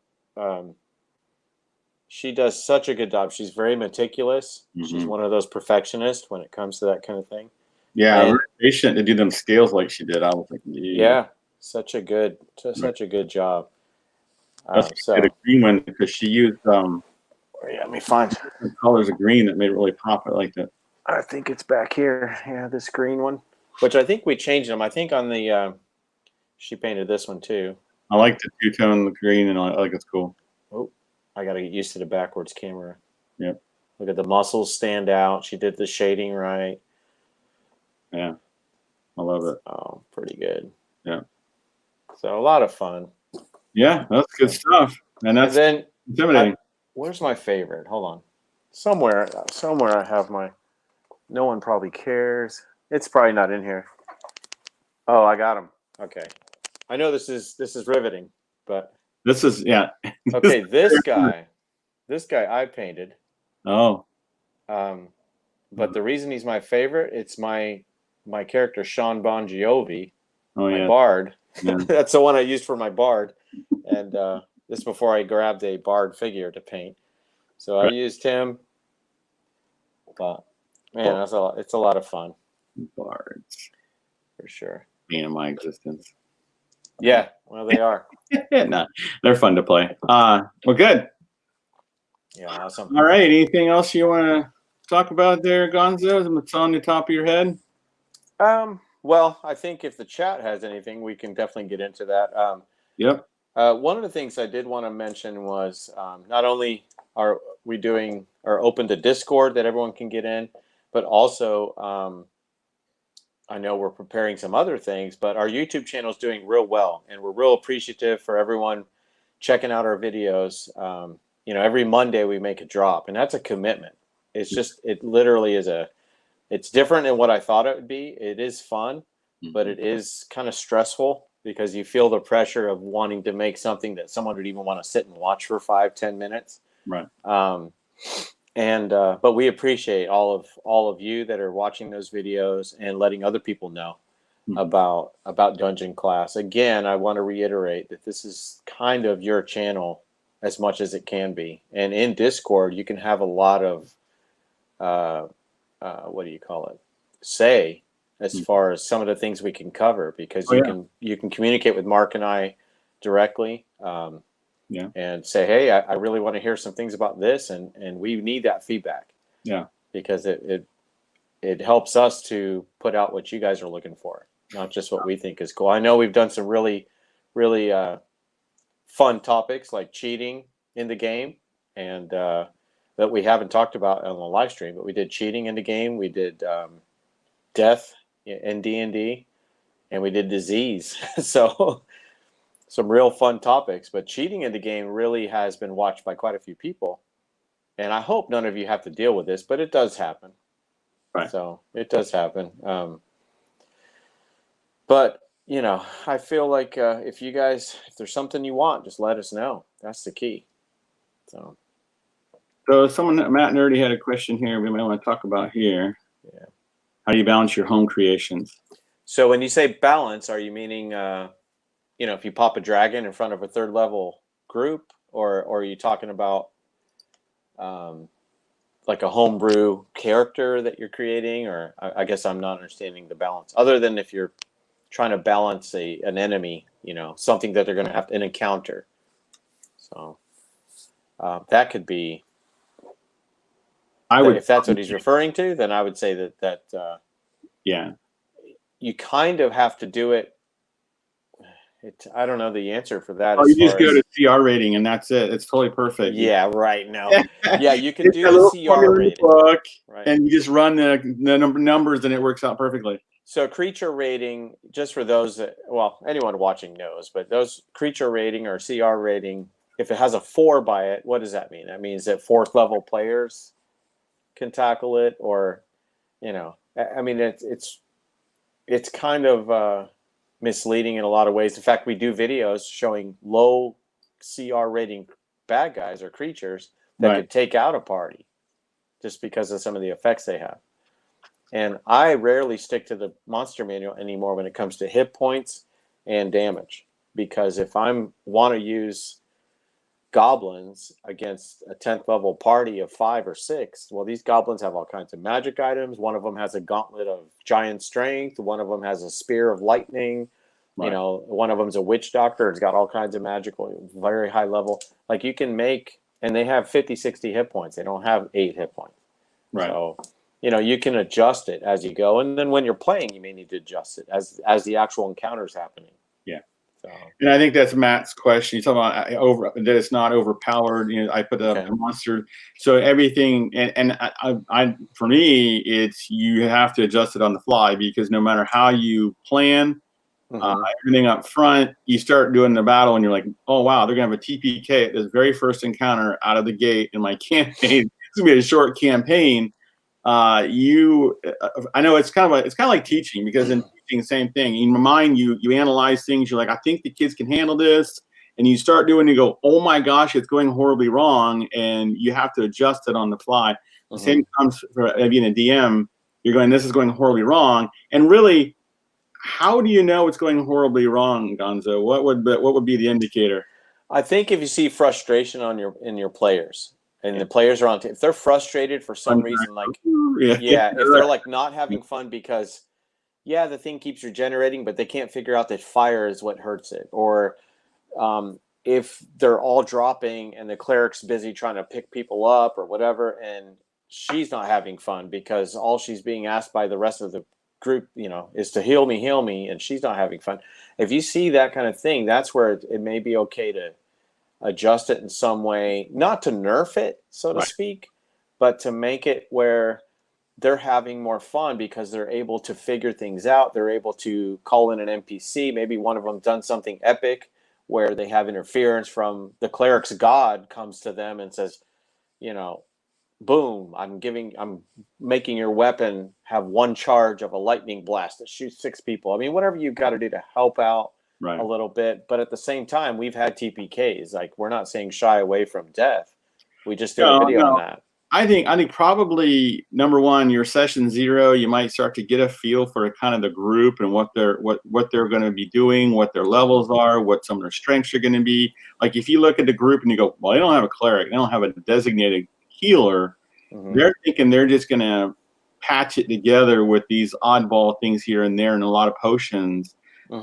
she does such a good job. She's very meticulous. Mm-hmm. She's one of those perfectionists when it comes to that kind of thing. Yeah, very patient to do them scales like she did. I was thinking, yeah, such a good job. That's a green one because she used let me find colors of green that made it really pop. I liked it. I think it's back here. Yeah, this green one, which I think we changed them. I think on the she painted this one too. I like the two-tone green, and I think it's cool. Oh, I got to get used to the backwards camera. Yep. Look at the muscles stand out. She did the shading right. Yeah, I love it. Oh, pretty good. Yeah. So a lot of fun. Yeah, that's good stuff, and that's then intimidating. Where's my favorite? Hold on. Somewhere I have my. No one probably cares. It's probably not in here. Oh, I got him. Okay. I know this is riveting, but this is Okay, this guy I painted. Oh. but the reason he's my favorite, it's my character Sean Bon Jovi, Oh my yeah. bard. Yeah. That's the one I used for my bard, and this before I grabbed a bard figure to paint. So I used him. But man, it's a lot of fun. Bards. For sure. Being in my existence. Yeah, well, they are. No, they're fun to play. Well, good. Yeah, awesome. All right. Anything else you want to talk about there, Gonzo? What's on the top of your head? Well, I think if the chat has anything, we can definitely get into that. Yep. One of the things I did want to mention was not only are we doing or open to Discord that everyone can get in, but also I know we're preparing some other things, but our YouTube channel is doing real well, and we're real appreciative for everyone checking out our videos. Every Monday we make a drop, and that's a commitment. It literally is it's different than what I thought it would be. It is fun, but it is kind of stressful because you feel the pressure of wanting to make something that someone would even want to sit and watch for 5-10 minutes. Right. But we appreciate all of you that are watching those videos and letting other people know about Dungeon Class. Again, I want to reiterate that this is kind of your channel as much as it can be. And in Discord, you can have a lot of what do you call it? Say as far as some of the things we can cover, because you can communicate with Mark and I directly. And say, hey, I really want to hear some things about this, and we need that feedback. Yeah, because it helps us to put out what you guys are looking for, not just what we think is cool. I know we've done some really, really fun topics like cheating in the game, and that we haven't talked about on the live stream. But we did cheating in the game. We did death in D&D, and we did disease. So. Some real fun topics, but cheating in the game really has been watched by quite a few people. And I hope none of you have to deal with this, but it does happen. Right. So it does happen. But, I feel like if there's something you want, just let us know. That's the key. So Matt Nerdy had a question here we might want to talk about here. Yeah. How do you balance your home creations? So when you say balance, are you meaning... if you pop a dragon in front of a third level group, or are you talking about like a homebrew character that you're creating? Or I guess I'm not understanding the balance, other than if you're trying to balance an enemy, something that they're going to have to encounter. So that could be, if that's what he's referring to, then I would say that you kind of have to do it. I don't know the answer for that. Oh, you just go to CR rating and that's it. It's totally perfect. Yeah, right. No. Yeah, you can do the CR rating. Book, right. And you just run the numbers and it works out perfectly. So creature rating, just for those that, anyone watching knows, but those creature rating or CR rating, if it has a 4 by it, what does that mean? That means that 4th level players can tackle it, or, I mean, it's kind of... misleading in a lot of ways. In fact, we do videos showing low CR rating bad guys or creatures that could take out a party just because of some of the effects they have. And I rarely stick to the monster manual anymore when it comes to hit points and damage, because if I want to use goblins against a 10th level party of 5 or 6, well, these goblins have all kinds of magic items. One of them has a gauntlet of giant strength. One of them has a spear of lightning. Right. One of them's a witch doctor. It's got all kinds of magical, very high level. Like you can make, and they have 50, 60 hit points. They don't have 8 hit points. Right. So, you can adjust it as you go. And then when you're playing, you may need to adjust it as the actual encounter's happening. Yeah. So. And I think that's Matt's question. You're talking about that it's not overpowered. I put a monster, so everything. And I for me, it's you have to adjust it on the fly, because no matter how you plan everything up front, you start doing the battle, and you're like, oh wow, they're gonna have a TPK at this very first encounter out of the gate in my campaign. It's gonna be a short campaign. I know it's kind of like teaching, because in teaching, same thing. In your mind, you analyze things. You're like, I think the kids can handle this, and you start doing. You go, oh my gosh, it's going horribly wrong, and you have to adjust it on the fly. The same comes for being a DM. You're going, this is going horribly wrong. And really, how do you know it's going horribly wrong, Gonzo? What would be the indicator? I think if you see frustration in your players, and the players are if they're frustrated for some reason, like if they're like not having fun because the thing keeps regenerating, but they can't figure out that fire is what hurts it, or if they're all dropping and the cleric's busy trying to pick people up or whatever, and she's not having fun because all she's being asked by the rest of the group, is to heal me, and she's not having fun. If you see that kind of thing, that's where it may be okay to adjust it in some way, not to nerf it, so to speak, but to make it where they're having more fun because they're able to figure things out. They're able to call in an NPC. Maybe one of them done something epic where they have interference from the cleric's god comes to them and says, boom, I'm making your weapon have one charge of a lightning blast that shoots 6 people. I mean, whatever you've got to do to help out a little bit. But at the same time, we've had TPKs. Like, we're not saying shy away from death. We just did a video on that. I think probably number one, your session 0, you might start to get a feel for kind of the group and what they're going to be doing, what their levels are, what some of their strengths are going to be. Like, if you look at the group and you go, well, they don't have a cleric, they don't have a designated healer, they're thinking they're just going to patch it together with these oddball things here and there and a lot of potions.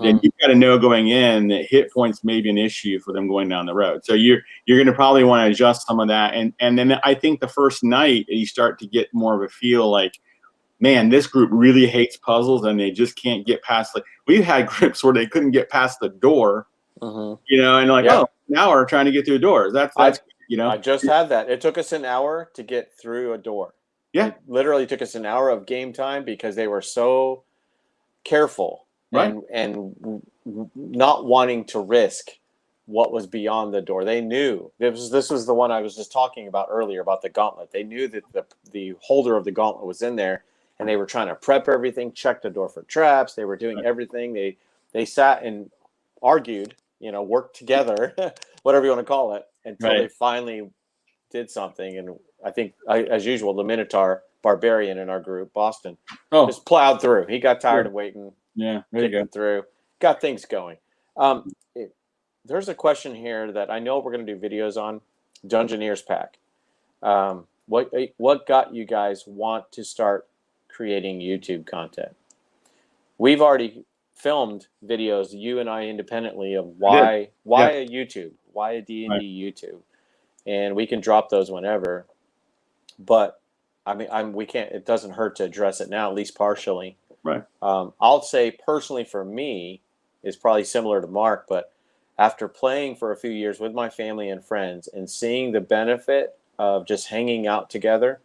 Then you've got to know going in that hit points may be an issue for them going down the road. So you're going to probably want to adjust some of that. And then I think the first night you start to get more of a feel like, man, this group really hates puzzles and they just can't get past. Like, we've had groups where they couldn't get past the door, and like, oh, an hour trying to get through doors. That's I just had that. It took us an hour to get through a door. Yeah, it literally took us an hour of game time because they were so careful. And not wanting to risk what was beyond the door. They knew this was the one I was just talking about earlier about the gauntlet. They knew that the holder of the gauntlet was in there, and they were trying to prep everything, check the door for traps. They were doing everything. They sat and argued, worked together, whatever you want to call it, until they finally did something. And I think, as usual, the Minotaur barbarian in our group, Boston, just plowed through. He got tired of waiting. Yeah, there you go. Through, got things going. There's a question here that I know we're going to do videos on. Dungeoneers Pack. What got you guys want to start creating YouTube content? We've already filmed videos, you and I independently, of why a YouTube, why a D&D YouTube, and we can drop those whenever. But I mean, we can't. It doesn't hurt to address it now, at least partially. Right. I'll say personally for me is probably similar to Mark, but after playing for a few years with my family and friends and seeing the benefit of just hanging out together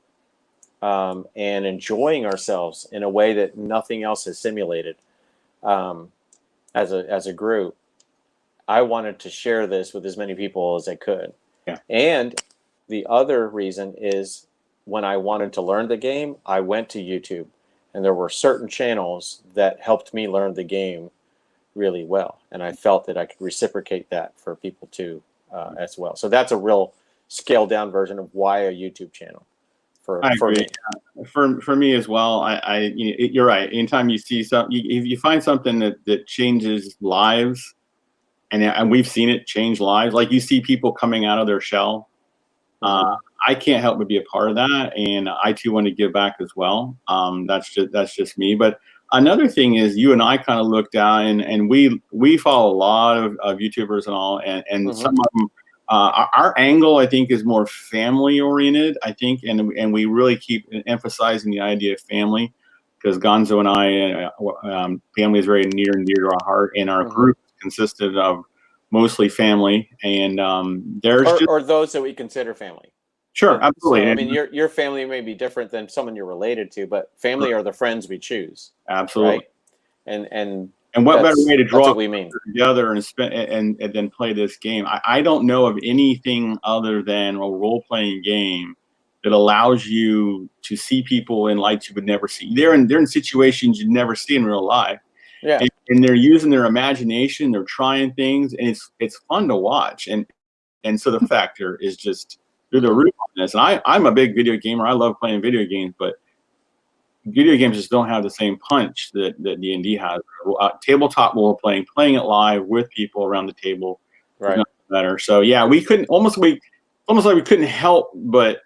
and enjoying ourselves in a way that nothing else has simulated as a group, I wanted to share this with as many people as I could. Yeah. And the other reason is when I wanted to learn the game, I went to YouTube. And there were certain channels that helped me learn the game really well. And I felt that I could reciprocate that for people too as well. So that's a real scaled down version of why a YouTube channel for me. For me as well. You're right. Anytime you see something, if you find something that changes lives, and we've seen it change lives, like you see people coming out of their shell. I can't help but be a part of that, and I too want to give back as well. That's just me. But another thing is, you and I kind of looked out, and we follow a lot of YouTubers and all, and some of them. Our angle, I think, is more family oriented. I think, and we really keep emphasizing the idea of family, because Gonzo and I, family is very near and dear to our heart, and our group consisted of mostly family, and or those that we consider family. Sure, absolutely. So, I mean, your family may be different than someone you're related to, but family are the friends we choose. Absolutely. Right? And what better way to draw together and spend and then play this game? I don't know of anything other than a role-playing game that allows you to see people in lights you would never see. They're in situations you'd never see in real life. Yeah. And they're using their imagination. They're trying things, and it's fun to watch. And so the factor is just through the roof on this. And I'm a big video gamer. I love playing video games, but video games just don't have the same punch that D&D has. Tabletop role playing it live with people around the table is Right. not better. So yeah, we couldn't almost like we couldn't help but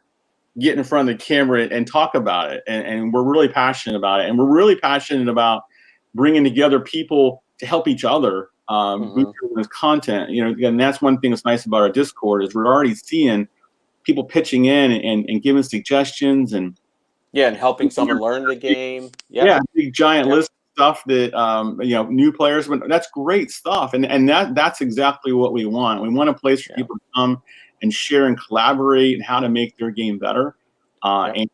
get in front of the camera and talk about it. And we're really passionate about it. And we're really passionate about bringing together people to help each other boost this content. You know, and that's one thing that's nice about our Discord is we're already seeing people pitching in and giving suggestions and and helping someone learn the game. Yeah, big giant list of stuff that you know, new players. But that's great stuff, and that's exactly what we want. We want a place for people to come and share and collaborate and how to make their game better. And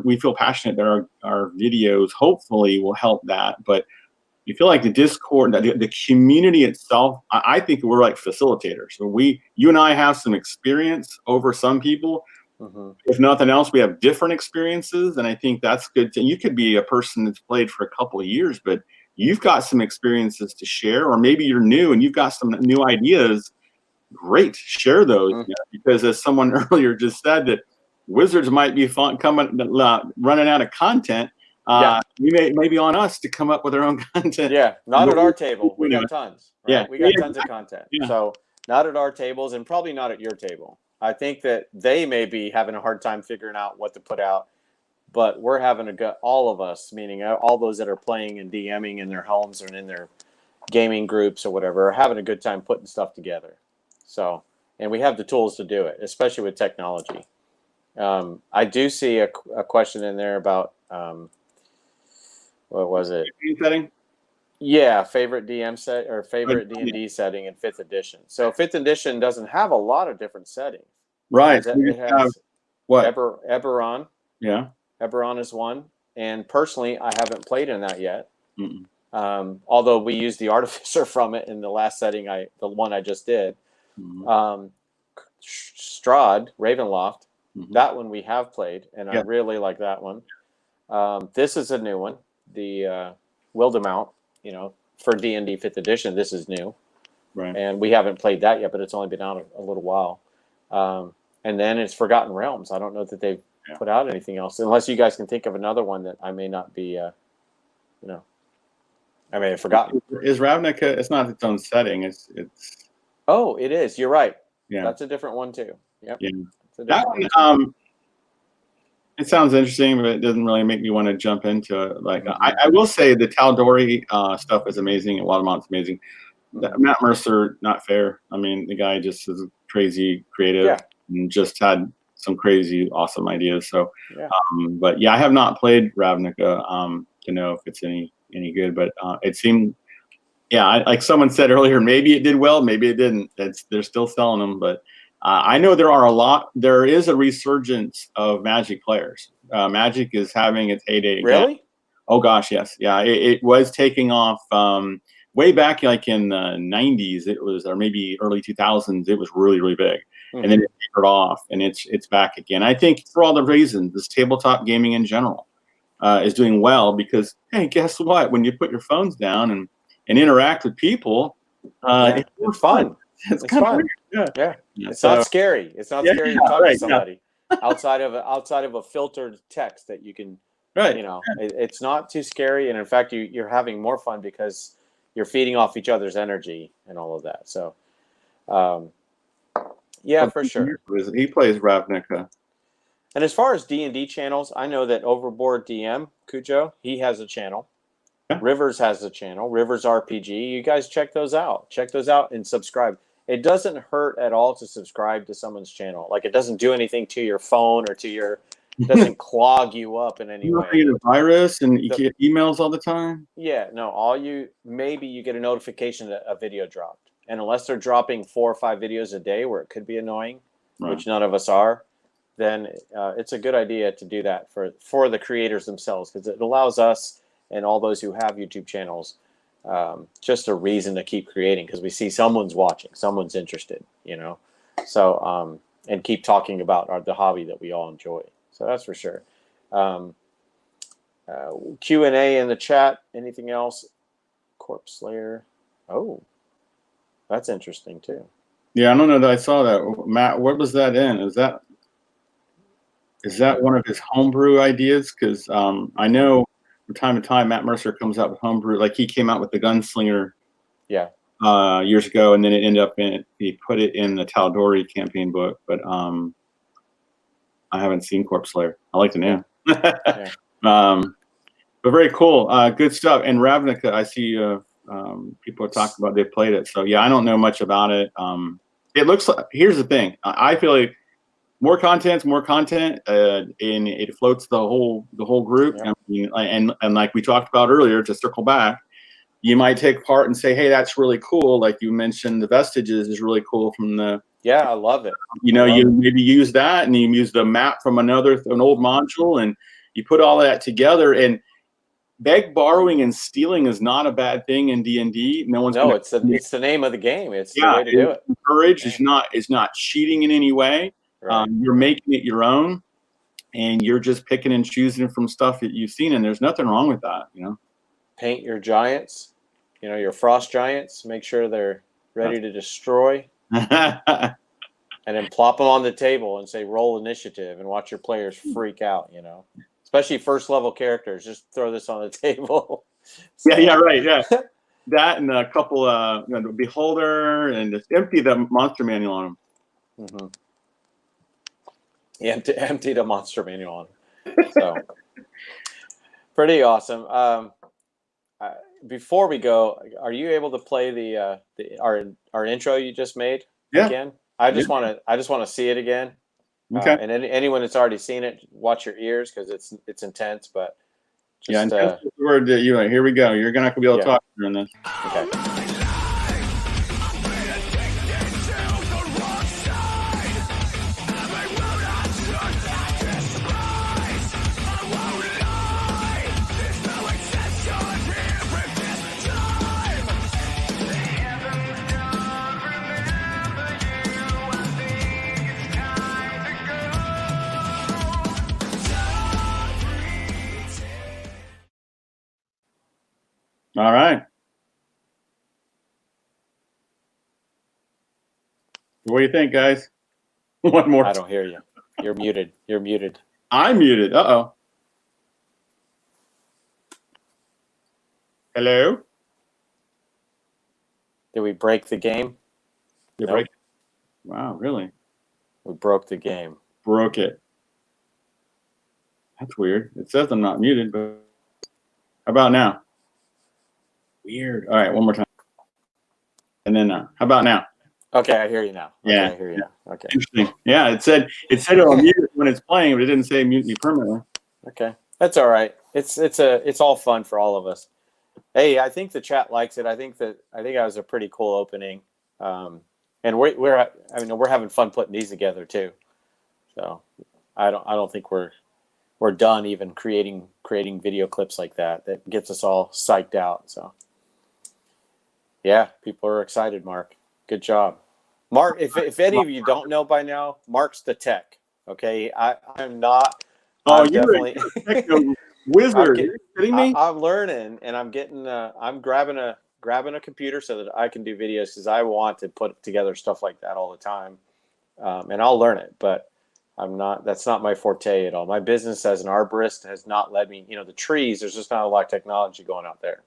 we feel passionate that our videos hopefully will help that. But you feel like the Discord, the community itself, I think we're like facilitators. So you and I have some experience over some people. If nothing else, we have different experiences, and I think that's good. You could be a person that's played for a couple of years, but you've got some experiences to share, or maybe you're new and you've got some new ideas. Great, share those, because as someone earlier just said, that Wizards might be running out of content. We may be on us to come up with our own content. Yeah, not at our table. We got tons. Right? Yeah, we got tons of content. Yeah. So not at our tables, and probably not at your table. I think that they may be having a hard time figuring out what to put out, but we're having all of us, meaning all those that are playing and DMing in their homes or in their gaming groups or whatever, are having a good time putting stuff together. So, and we have the tools to do it, especially with technology. I do see a question in there about, what was it? Setting? Yeah, favorite DM set or favorite D&D setting in 5th edition. So 5th edition doesn't have a lot of different settings. Right. It has what? Eberron. Yeah. Eberron is one. And personally, I haven't played in that yet. Although we used the Artificer from it in the last setting, the one I just did. Strahd, Ravenloft, that one we have played, and I really like that one. This is a new one, the Wildemount. You know, for D&D 5th edition, this is new. Right. And we haven't played that yet, but it's only been out a little while. And then it's Forgotten Realms. I don't know that they've put out anything else, unless you guys can think of another one that I may not be, I may have forgotten. Is Ravnica? It's not its own setting. It's. Oh, it is. You're right. Yeah. That's a different one too. Yep. Yeah. That one. It sounds interesting, but it doesn't really make me want to jump into it. Like I will say, the Tal'Dorei stuff is amazing, and Wildemount's amazing. Matt Mercer, not fair. I mean, the guy just is crazy creative and just had some crazy awesome ideas. So, but yeah, I have not played Ravnica to know if it's any good, but it seemed, like someone said earlier, maybe it did well, maybe it didn't. They're still selling them, but I know there is a resurgence of Magic players. Magic is having its heyday again. Really? Oh gosh, yes. Yeah, it was taking off way back like in the 90s. It was, or maybe early 2000s, it was really, really big. And then it tapered off, and it's back again. I think for all the reasons, this tabletop gaming in general is doing well because, hey, guess what? When you put your phones down and interact with people, it's fun. It's kind of weird. Yeah. It's not scary. It's not scary to talk to somebody outside of a filtered text that you can. Right. You know, it's not too scary, and in fact, you're having more fun because you're feeding off each other's energy and all of that. So, for sure. He plays Ravnica. And as far as D&D channels, I know that Overboard DM Cujo, he has a channel. Yeah. Rivers has a channel. Rivers RPG. You guys check those out. Check those out and subscribe. It doesn't hurt at all to subscribe to someone's channel. Like, it doesn't do anything to your phone or to your. It doesn't clog you up in any way. You get a virus and you get emails all the time. Yeah, no. Maybe you get a notification that a video dropped, and unless they're dropping 4 or 5 videos a day, where it could be annoying, which none of us are, then it's a good idea to do that for the creators themselves, because it allows us and all those who have YouTube channels just a reason to keep creating, because we see someone's watching, someone's interested, So and keep talking about the hobby that we all enjoy. So that's for sure. Q&A in the chat. Anything else? Corpse Slayer. Oh, that's interesting too. Yeah, I don't know that I saw that. Matt, what was that in? Is that one of his homebrew ideas? Because I know from time to time Matt Mercer comes out with homebrew. Like he came out with the Gunslinger Yeah. years ago, and then it ended up he put it in the Tal'Dorei campaign book. But I haven't seen Corpse Slayer. I like the name. Yeah. But very cool. Good stuff. And Ravnica, I see people are talking about they played it. So yeah, I don't know much about it. It looks like, here's the thing. I feel like more content's more content, and it floats the whole group. Yep. I mean, and like we talked about earlier, to circle back, you might take part and say, hey, that's really cool. Like you mentioned, the Vestiges is really cool from the. Yeah, I love it. You know, you maybe use that, and you use the map from an old module, and you put all that together. And borrowing, and stealing is not a bad thing in D&D. No one's it's the name of the game. It's the way to do it. Courage is not cheating in any way. Right. You're making it your own, and you're just picking and choosing from stuff that you've seen, and there's nothing wrong with that. You know, paint your giants. You know, your frost giants. Make sure they're ready to destroy. And then plop them on the table and say roll initiative, and watch your players freak out. You know, especially first level characters. Just throw this on the table. So. Yeah, right. Yeah, that and a couple Beholder, and just empty the monster manual on them. Mm-hmm. Yeah, empty the monster manual on them. So pretty awesome. Before we go, are you able to play our intro you just made again? I just want to see it again. Okay. And anyone that's already seen it, watch your ears because it's intense. But just, intense is the word that you like. Here we go. You're not gonna be able to talk during this. Okay. All right. What do you think, guys? One more. I don't hear you. You're muted. You're muted. I'm muted. Uh-oh. Hello? Did we break the game? Nope. Break? Wow, really? We broke the game. Broke it. That's weird. It says I'm not muted, but how about now? Weird. All right, one more time. And then how about now? Okay, I hear you now. Okay, yeah, I hear you now. Okay. Interesting. Yeah, it said it'll mute when it's playing, but it didn't say mute me permanently. Okay, that's all right. It's all fun for all of us. Hey, I think the chat likes it. I think that was a pretty cool opening, and we're having fun putting these together too. So I don't think we're done even creating video clips like that. That gets us all psyched out. So yeah, people are excited. Mark, good job. Mark, if any of you don't know by now, Mark's the tech. Okay, I'm not. Oh, you're a techno wizard. Are you kidding me? I'm learning, and I'm getting. I'm grabbing a computer so that I can do videos because I want to put together stuff like that all the time, and I'll learn it. But I'm not. That's not my forte at all. My business as an arborist has not led me. You know, the trees. There's just not a lot of technology going out there,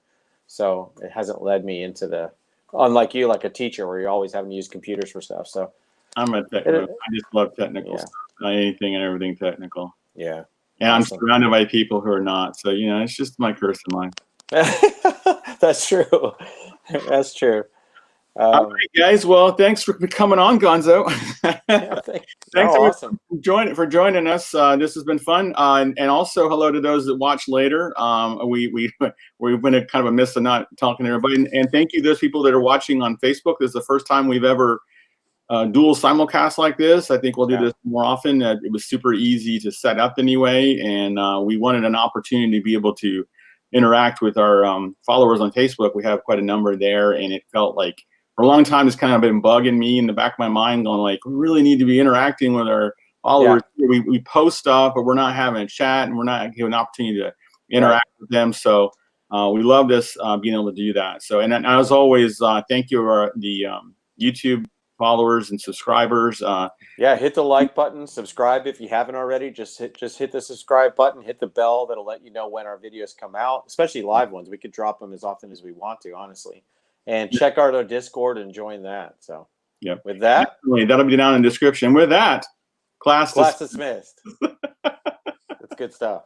so it hasn't led me into the. Unlike you, like a teacher, where you're always having to use computers for stuff. So I'm a techno. I just love technical stuff. Anything and everything technical. Yeah. And awesome. I'm surrounded by people who are not. So, you know, it's just my curse in life. That's true. That's true. All right, guys. Well, thanks for coming on, Gonzo. Yeah, thanks awesome. for joining us. This has been fun. And also hello to those that watch later. We've been a kind of a miss of not talking to everybody. And thank you to those people that are watching on Facebook. This is the first time we've ever dual simulcast like this. I think we'll do this more often. It was super easy to set up anyway. And we wanted an opportunity to be able to interact with our followers on Facebook. We have quite a number there. And it felt like, for a long time, it's kind of been bugging me in the back of my mind, going like, we really need to be interacting with our followers. Yeah. We post stuff, but we're not having a chat, and we're not giving an opportunity to interact with them. So we love this being able to do that. So, and as always, thank you the YouTube followers and subscribers. Yeah, hit the like button, subscribe if you haven't already. Just hit the subscribe button, hit the bell. That'll let you know when our videos come out, especially live ones. We could drop them as often as we want to, honestly. And check out our Discord and join that. So, Yep. With that, definitely, that'll be down in the description. With that, class dismissed. That's good stuff.